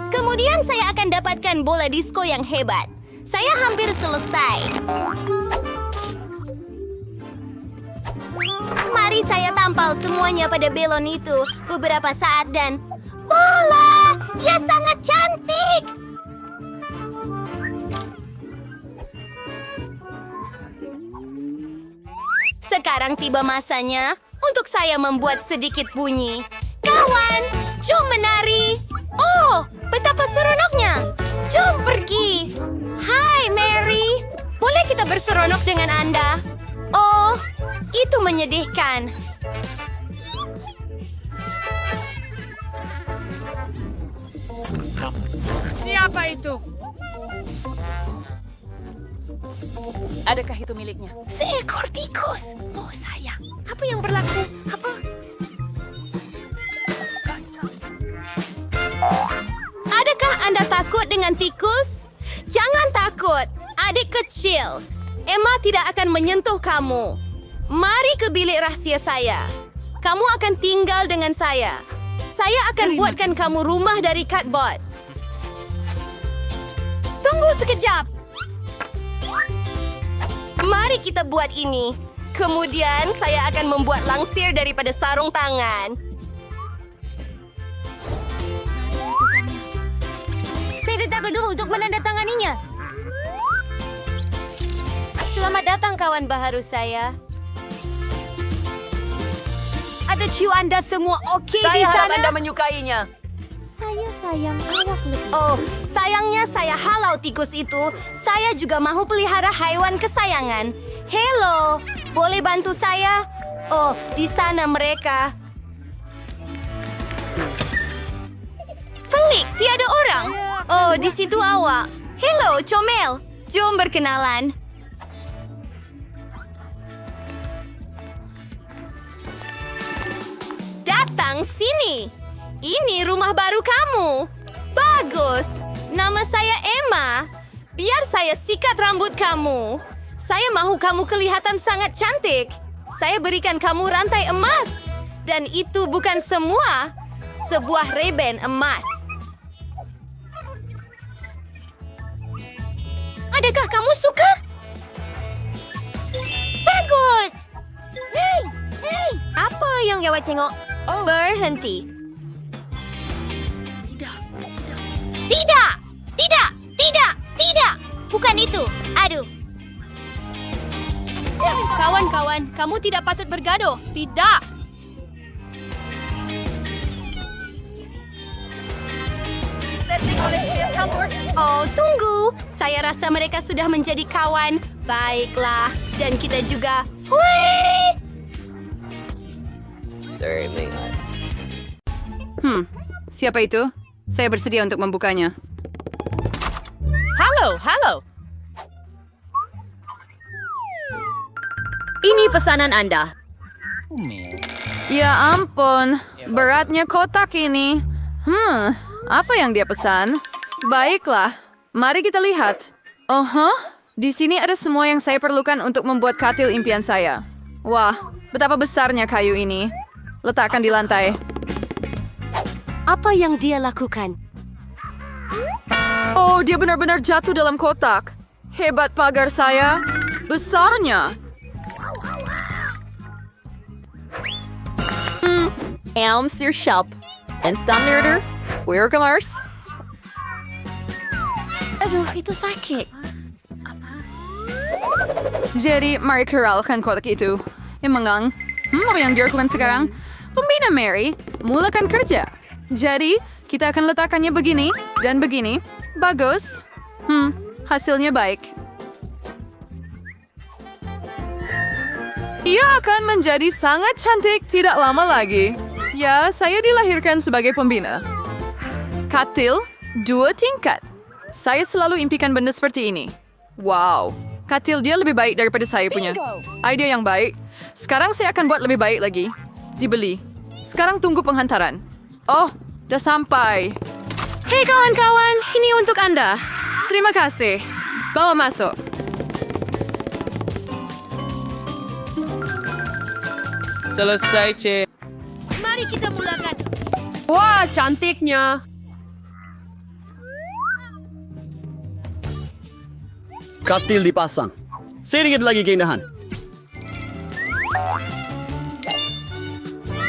Kemudian saya akan dapatkan bola disko yang hebat. Saya hampir selesai. Mari saya tampal semuanya pada belon itu beberapa saat dan... Bola! Ia sangat cantik! Sekarang tiba masanya untuk saya membuat sedikit bunyi. Kawan, jom menari! Oh, betapa seronoknya! Jom pergi! Hai, Mary! Boleh kita berseronok dengan Anda? Oh, itu menyedihkan. Siapa itu? Adakah itu miliknya? Seekor tikus. Oh, sayang. Apa yang berlaku? Apa? Adakah Anda takut dengan tikus? Jangan takut, adik kecil. Emma tidak akan menyentuh kamu. Mari ke bilik rahasia saya. Kamu akan tinggal dengan saya. Saya akan buatkan kamu rumah dari cardboard. Tunggu sekejap. Mari kita buat ini. Kemudian saya akan membuat langsir daripada sarung tangan. Saya tidak dulu untuk menandatanganinya. Selamat datang kawan baharu saya. Ada ciu Anda semua okey di sana? Saya harap Anda menyukainya. Saya sayang awak lebih. Oh, sayangnya saya halau tikus itu. Saya juga mahu pelihara haiwan kesayangan. Hello, boleh bantu saya? Oh, di sana mereka. Pelik, tiada orang. Oh, di situ awak. Hello, comel. Jom berkenalan. Datang sini. Ini rumah baru kamu. Bagus. Nama saya Emma. Biar saya sikat rambut kamu. Saya mahu kamu kelihatan sangat cantik. Saya berikan kamu rantai emas. Dan itu bukan semua. Sebuah Ray-Ban emas. Adakah kamu suka? Bagus! Hei! Apa yang awak tengok? Berhenti. Tidak! Tidak! Tidak! Tidak! Bukan itu. Aduh. Kawan-kawan, kamu tidak patut bergaduh. Tidak. Oh, tunggu. Saya rasa mereka sudah menjadi kawan. Baiklah. Dan kita juga. Hui! Siapa itu? Saya bersedia untuk membukanya. Halo. Ini pesanan Anda. Ya ampun, beratnya kotak ini. Apa yang dia pesan? Baiklah, mari kita lihat. Di sini ada semua yang saya perlukan untuk membuat katil impian saya. Wah, betapa besarnya kayu ini. Letakkan di lantai. Apa yang dia lakukan? Oh, dia benar-benar jatuh dalam kotak. Hebat pagar saya. Besarnya. Elms your shop. And standard. We're commerce. Aduh, itu sakit. Jadi, mari keralkan kotak itu. Mengang. Apa yang dia lakukan sekarang? Pembina Mary, mulakan kerja. Jadi, kita akan letakkannya begini dan begini. Bagus. Hasilnya baik. Ia akan menjadi sangat cantik tidak lama lagi. Ya, saya dilahirkan sebagai pembina. Katil 2 tingkat. Saya selalu impikan benda seperti ini. Wow, katil dia lebih baik daripada saya punya. Ide yang baik. Sekarang saya akan buat lebih baik lagi. Dibeli. Sekarang tunggu penghantaran. Oh, dah sampai. Hei kawan-kawan, ini untuk Anda. Terima kasih. Bawa masuk. Selesai, Cik. Mari kita mulakan. Wah, cantiknya. Katil dipasang. Sedikit lagi keindahan.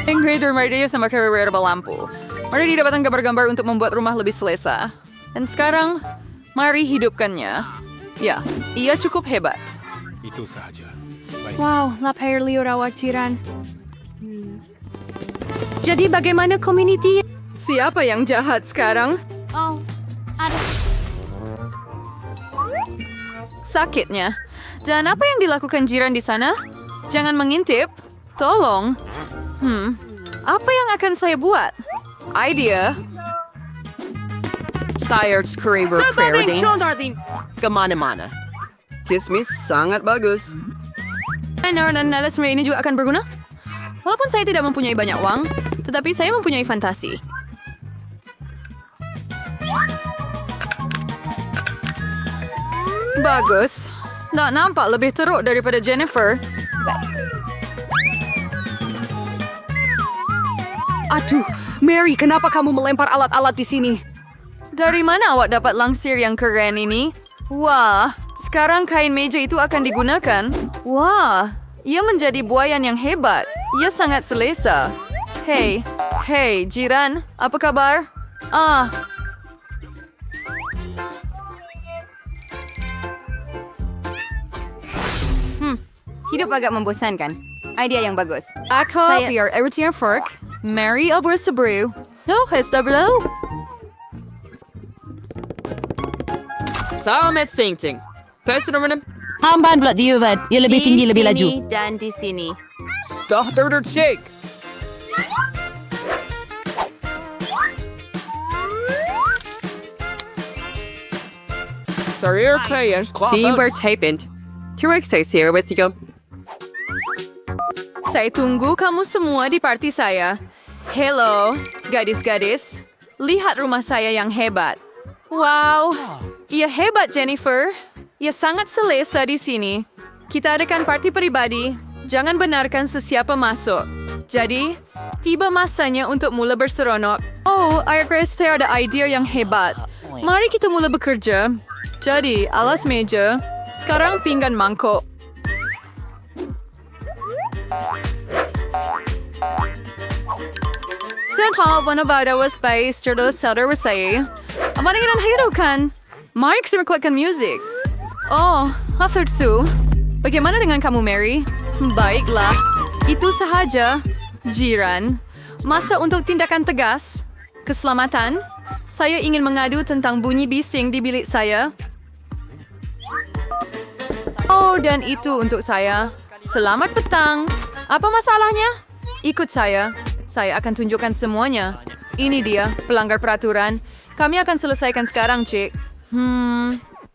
Ingrid Merdia sama Carrier lampu. Mari didapatkan gambar-gambar untuk membuat rumah lebih selesa. Dan sekarang, mari hidupkannya. Ya, ia cukup hebat. Itu saja. Wow, lap hair liur awak jiran. Jadi bagaimana community? Siapa yang jahat sekarang? Oh, aduh. Sakitnya. Dan apa yang dilakukan jiran di sana? Jangan mengintip. Tolong. Apa yang akan saya buat? Idea. Sire's Creamer Parading. Kemana-mana. Kismis sangat bagus. Dan ini juga akan berguna? Walaupun saya tidak mempunyai banyak uang, tetapi saya mempunyai fantasi. Bagus. Tak nampak lebih teruk daripada Jennifer. Aduh, Mary, kenapa kamu melempar alat-alat di sini? Dari mana awak dapat langsir yang keren ini? Wah, sekarang kain meja itu akan digunakan. Wah, ia menjadi buayan yang hebat. Ia sangat selesa. Hei, jiran, apa kabar? Hidup agak membosankan. Idea yang bagus. Ako, biar everything fork. Mary Alberta Brew. No, SW. Selamat Singting. Personal Hamban pula Diuvad. Ia lebih tinggi, lebih laju. Dan di sini. Starter shake. Career players. Cybertapent. T-Rex here with you. Saya tunggu kamu semua di party saya. Hello, gadis-gadis. Lihat rumah saya yang hebat. Wow, Ia hebat, Jennifer. Ia sangat selesa di sini. Kita adakan parti pribadi. Jangan benarkan sesiapa masuk. Jadi, tiba masanya untuk mula berseronok. Oh, Iris, saya ada idea yang hebat. Mari kita mula bekerja. Jadi, alas meja. Sekarang pinggan mangkuk. Dan hal wanabada was based terus sadar wasai. Apa dengan hero kan? Mari kita rekordkan musik. Oh, hafidzu. Bagaimana dengan kamu, Mary? Baiklah. Itu sahaja. Jiran. Masa untuk tindakan tegas. Keselamatan. Saya ingin mengadu tentang bunyi bising di bilik saya. Oh, dan itu untuk saya. Selamat petang. Apa masalahnya? Ikut saya. Saya akan tunjukkan semuanya. Ini dia, pelanggar peraturan. Kami akan selesaikan sekarang, Cik.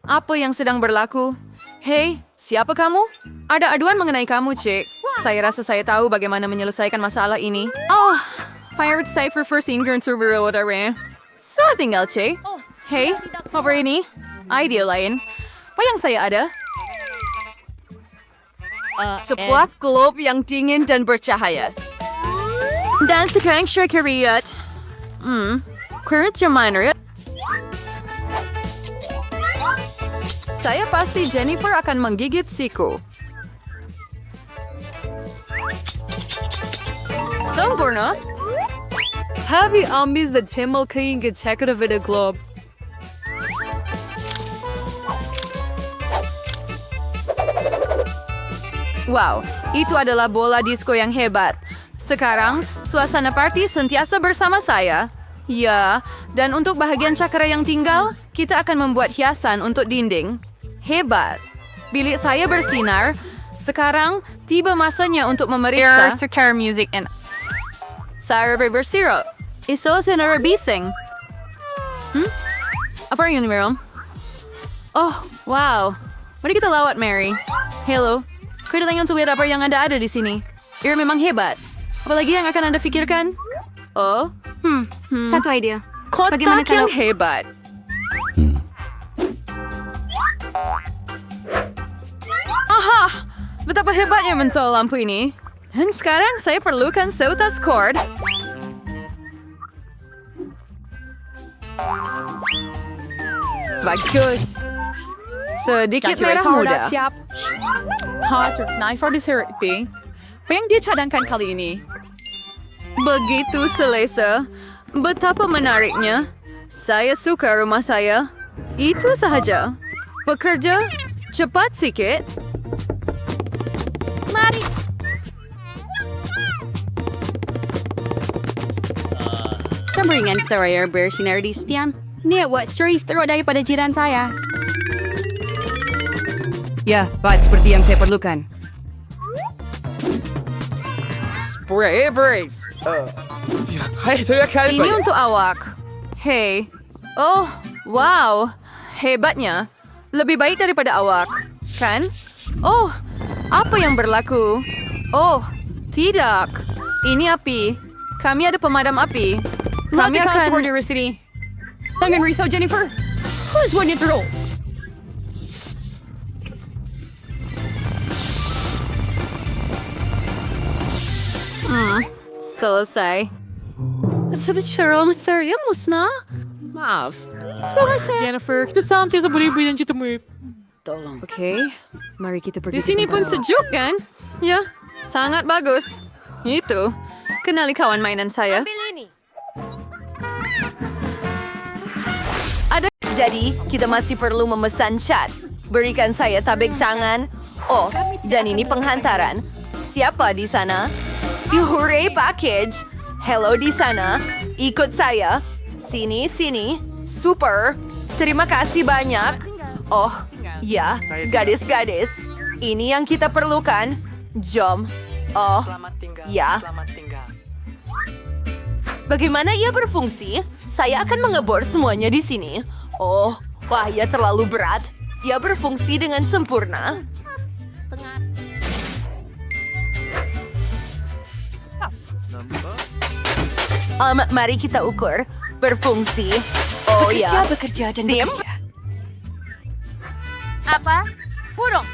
Apa yang sedang berlaku? Hei, siapa kamu? Ada aduan mengenai kamu, Cik. Saya rasa saya tahu bagaimana menyelesaikan masalah ini. Oh, fire safe for senior to reorder. So, tinggal, Cik. Hei, apa ini? Idea lain. Apa yang saya ada? Sebuah globe yang dingin dan bercahaya. Dan sekarang syarikat. Current reminder. Saya pasti Jennifer akan menggigit siku. Sempurna. Have you ambis the Timmel King executive of the globe? Wow, itu adalah bola disco yang hebat. Sekarang, suasana party sentiasa bersama saya. Ya, dan untuk bahagian cakra yang tinggal, kita akan membuat hiasan untuk dinding. Hebat. Bilik saya bersinar. Sekarang, tiba masanya untuk memeriksa. Secure music and... Saya bersirap. Iso sinara bising. Apa yang meron? Oh, wow. Mari kita lawat, Mary. Hello. Kedatangan untuk lihat apa yang Anda ada di sini. Ia memang hebat. Apalagi yang akan Anda pikirkan? Oh? Satu idea. Kotak Bagaimana kalau... yang hebat. Aha! Betapa hebatnya mentol lampu ini. Dan sekarang saya perlukan seutas cord. Bagus. Sedikit merah muda. Hot knife for therapy. Apa yang dia cadangkan kali ini? Begitu selesa. Betapa menariknya. Saya suka rumah saya. Itu sahaja. Bekerja cepat sikit. Mari. Sambringan saya bersinar di setiap. Nia buat stories teruk daripada jiran saya. Ya, baik seperti yang saya perlukan. Spray brace. Ini untuk awak. Hei. Oh, wow. Hebatnya. Lebih baik daripada awak. Kan? Oh, apa yang berlaku? Oh, tidak. Ini api. Kami ada pemadam api. Kami akan... University. Tangan risau, Jennifer. Who's one to roll? Selesai. Sebenarnya saya musnah. Maaf. Jennifer, kita santai sa beribu yang kita mo. Oke. Mari kita pergi Di sini pun sejuk, kan? Ya, sangat bagus. Itu. Kenali kawan mainan saya. Jadi, kita masih perlu memesan cat. Berikan saya tabik tangan. Oh, dan ini penghantaran. Siapa di sana? Hooray package. Hello di sana. Ikut saya. Sini, sini. Super. Terima kasih banyak. Oh, ya, gadis-gadis. Ini yang kita perlukan. Jom. Oh, ya. Bagaimana ia berfungsi? Saya akan mengebor semuanya di sini. Oh, wah, ia terlalu berat. Ia berfungsi dengan sempurna. Mari kita ukur. Berfungsi. Oh ya. Bekerja dan Sim? bekerja. Apa? Burung.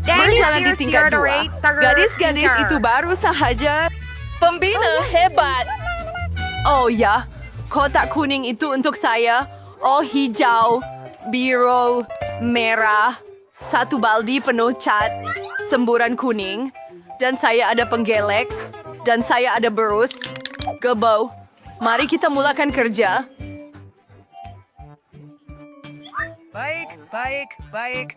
Berjalan di tingkat 2. Gadis-gadis itu baru sahaja. Pembina hebat. Oh ya, kotak kuning itu untuk saya. Oh, hijau, biru, merah. Satu baldi penuh cat, semburan kuning. Dan saya ada penggelek. Dan saya ada berus. Gebau. Mari kita mulakan kerja. Baik.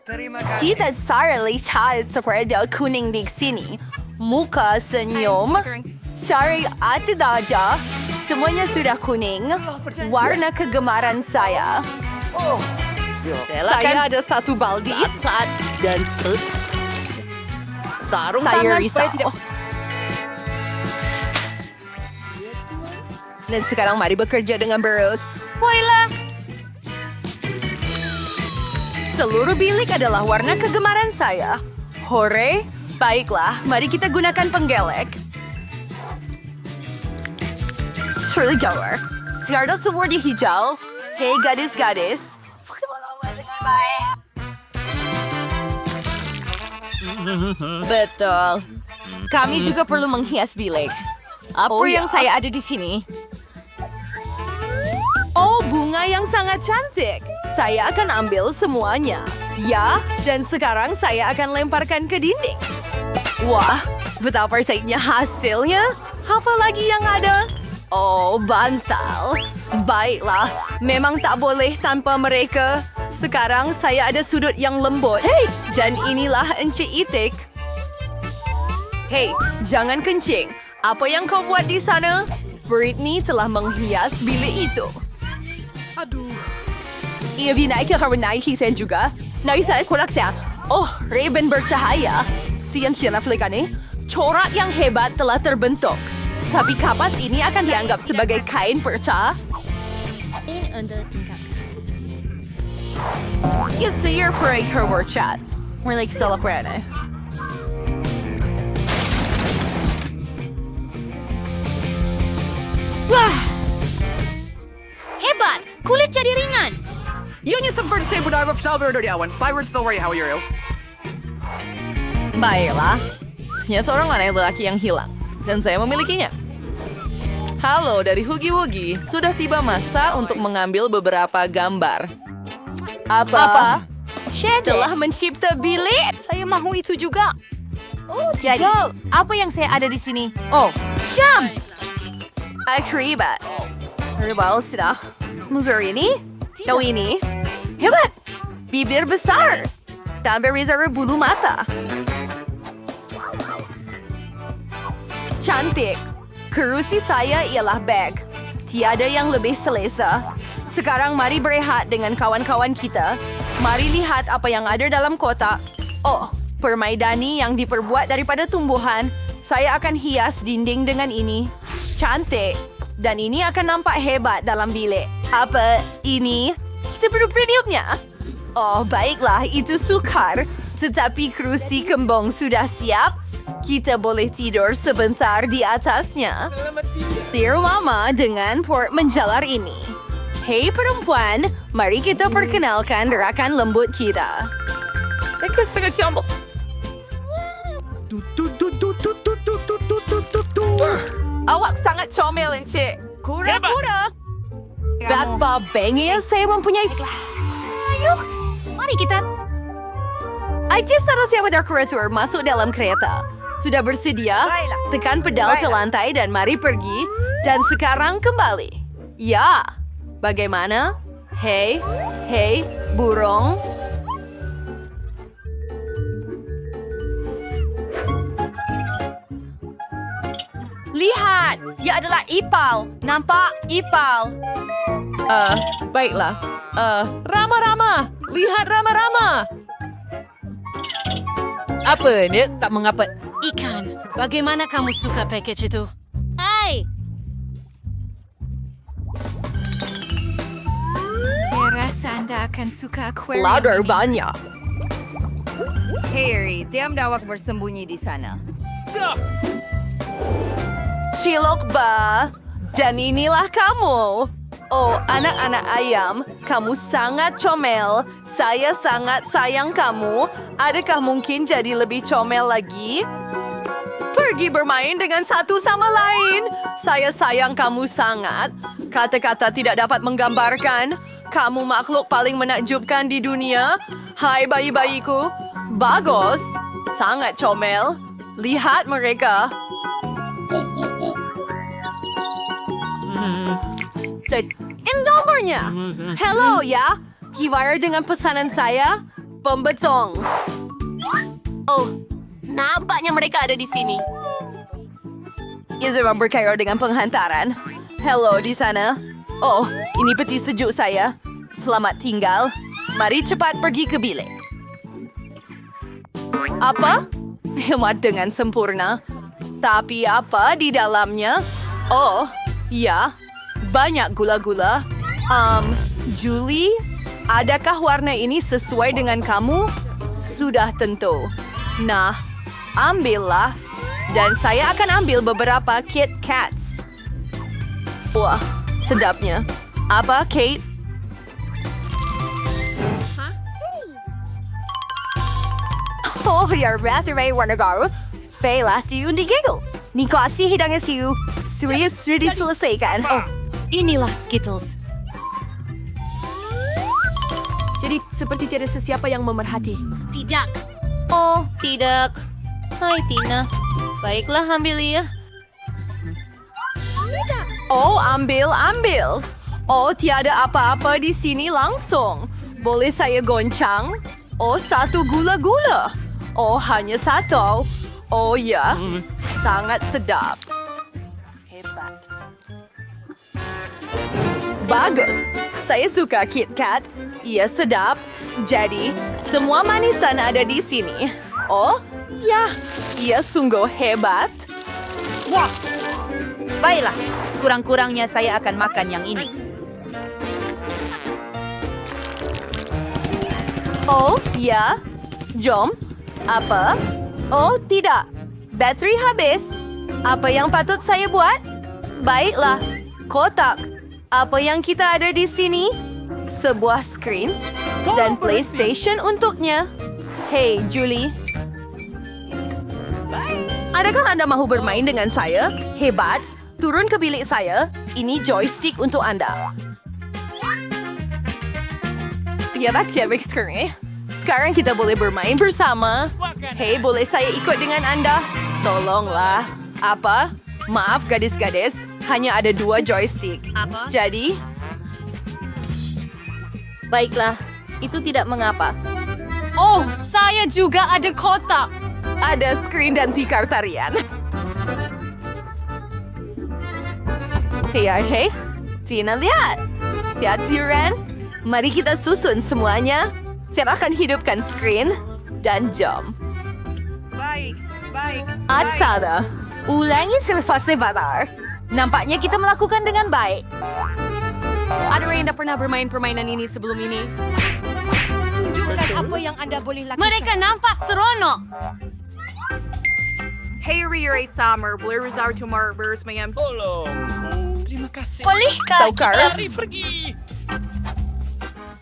Terima kasih. Kita Sarah lihat seperti kuning di sini. Muka senyum. Sorry, ate daja. Semuanya sudah kuning. Warna kegemaran saya. Saya ada satu baldi. Saat dan sarung Saya tangan risau. supaya tidak. Dan sekarang mari bekerja dengan berus. Voila! Seluruh bilik adalah warna kegemaran saya. Hore! Baiklah, mari kita gunakan penggelek. Shirley Gower. Sekarang semua di hijau. Hei gadis-gadis. Betul. Kami juga perlu menghias bilik. Apa yang saya ada di sini? Oh, bunga yang sangat cantik. Saya akan ambil semuanya. Ya, dan sekarang saya akan lemparkan ke dinding. Wah, betapa saitnya hasilnya. Apa lagi yang ada? Oh, bantal. Baiklah, memang tak boleh tanpa mereka. Sekarang saya ada sudut yang lembut. Dan inilah Encik Itik. Hei, jangan kencing. Apa yang kau buat di sana? Britney telah menghias bilik itu. Aduh. Ia naik ke naik hisan juga. Naisa kolak saya. Oh, ribbon bercahaya. Tian siapa ni? Corak yang hebat telah terbentuk. Tapi kapas ini akan dianggap sebagai kain perca. Ya, saya pergi ke workshop. Mereka salah kerana. Wah! Hebat! Kulit jadi ringan. Yun yung seperti sa budaya of Shalber dari awan. Cyrus story how you. Baiklah. Ya, seorang lelaki yang hilang. Dan saya memilikinya. Halo dari Hugi Wugi. Sudah tiba masa untuk mengambil beberapa gambar. Apa? Telah mencipta bilik. Saya mahu itu juga. Oh, jadi apa yang saya ada di sini? Oh, Syam! Akribat. Herbal sudah. Missouri ini? Kau ini? Hebat! Bibir besar. Tambah rezerva bulu mata. Cantik. Kerusi saya ialah bag. Tiada yang lebih selesa. Sekarang mari berehat dengan kawan-kawan kita. Mari lihat apa yang ada dalam kotak. Oh, permaidani yang diperbuat daripada tumbuhan. Saya akan hias dinding dengan ini. Cantik. Dan ini akan nampak hebat dalam bilik. Apa ini? Kita perlu meniupnya. Oh, baiklah. Itu sukar. Tetapi kerusi kembang sudah siap. Kita boleh tidur sebentar di atasnya. Setir lama dengan port menjalar ini. Hei perempuan, mari kita perkenalkan rakan lembut kita. Mereka sangat jambul. Awak sangat comel, Encik. Kura-kura. Betapa bengis saya mempunyai... Ayo, mari kita... Aja harus siap dekorator masuk dalam kereta. Sudah bersedia? Tekan pedal ke lantai dan mari pergi. Dan sekarang kembali. Ya, bagaimana? Hei, burung. Lihat, ia adalah Ipal. Nampak Ipal? Baiklah. Rama-rama. Lihat Rama-rama. Apa ni? Tak mengapa. Ikan, bagaimana kamu suka package itu? Hai! Saya rasa Anda akan suka aquarium. Ladar banyak. Harry, diam dawak bersembunyi di sana. Cilok ba? Dan inilah kamu. Oh, anak-anak ayam, kamu sangat comel. Saya sangat sayang kamu. Adakah mungkin jadi lebih comel lagi? Pergi bermain dengan satu sama lain. Saya sayang kamu sangat. Kata-kata tidak dapat menggambarkan. Kamu makhluk paling menakjubkan di dunia. Hai bayi-bayiku. Bagus. Sangat comel. Lihat mereka. In nomornya. Hello ya. Gimana dengan pesanan saya? Pembetong. Oh, nampaknya mereka ada di sini. Izin berkaitan dengan penghantaran. Hello di sana. Oh, ini peti sejuk saya. Selamat tinggal. Mari cepat pergi ke bilik. Apa? Hemat dengan sempurna. Tapi apa di dalamnya? Oh, ya. Banyak gula-gula. Julie, adakah warna ini sesuai dengan kamu? Sudah tentu. Nah, ambillah. Dan saya akan ambil beberapa Kit Kats. Wah, sedapnya. Apa, Kate? Oh, you're rather warna garu. Failah diundi giggle. Nikasi hidangnya siu. Serius sudah diselesaikan. Oh, inilah Skittles. Jadi, seperti tiada sesiapa yang memerhati. Tidak. Oh, tidak. Hai, Tina. Baiklah, ambil ya. Oh, ambil. Oh, tiada apa-apa di sini langsung. Boleh saya goncang? Oh, satu gula-gula. Oh, hanya satu. Oh ya, sangat sedap. Bagus. Saya suka Kit Kat. Ia sedap. Jadi, semua manisan ada di sini. Oh, ya. Ia sungguh hebat. Wah! Baiklah, sekurang-kurangnya saya akan makan yang ini. Oh, ya. Jom. Apa? Oh, tidak. Bateri habis. Apa yang patut saya buat? Baiklah. Kotak. Apa yang kita ada di sini? Sebuah screen dan PlayStation untuknya. Hey, Julie. Adakah Anda mahu bermain dengan saya? Hebat. Turun ke bilik saya. Ini joystick untuk Anda. Tiada screen. Sekarang kita boleh bermain bersama. Hey, boleh saya ikut dengan Anda? Tolonglah. Apa? Maaf, gadis-gadis. Hanya ada 2 joystick. Apa? Jadi, Baiklah, itu tidak mengapa. Oh, saya juga ada kotak. ada screen dan tikar tarian. Hey. Tina, lihat. Lihat si Ren. Mari kita susun semuanya. Saya akan hidupkan screen dan jam. Baik. Atsada, ulangi selepas sebentar. Nampaknya kita melakukan dengan baik. Ada yang tidak pernah bermain permainan ini sebelum ini? Tunjukkan apa yang Anda boleh lakukan. Mereka nampak seronok. Hey, Ray Summer, Blair Rizal Tumar, Bersmayam. Terima kasih. Bolehkah kita pergi?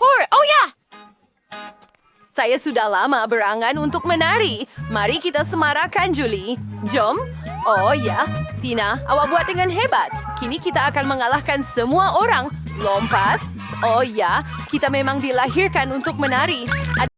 Oh ya! Saya sudah lama berangan untuk menari. Mari kita semarakan, Julie. Jom. Oh ya, Tina, awak buat dengan hebat. Kini kita akan mengalahkan semua orang. Lompat. Oh ya, kita memang dilahirkan untuk menari.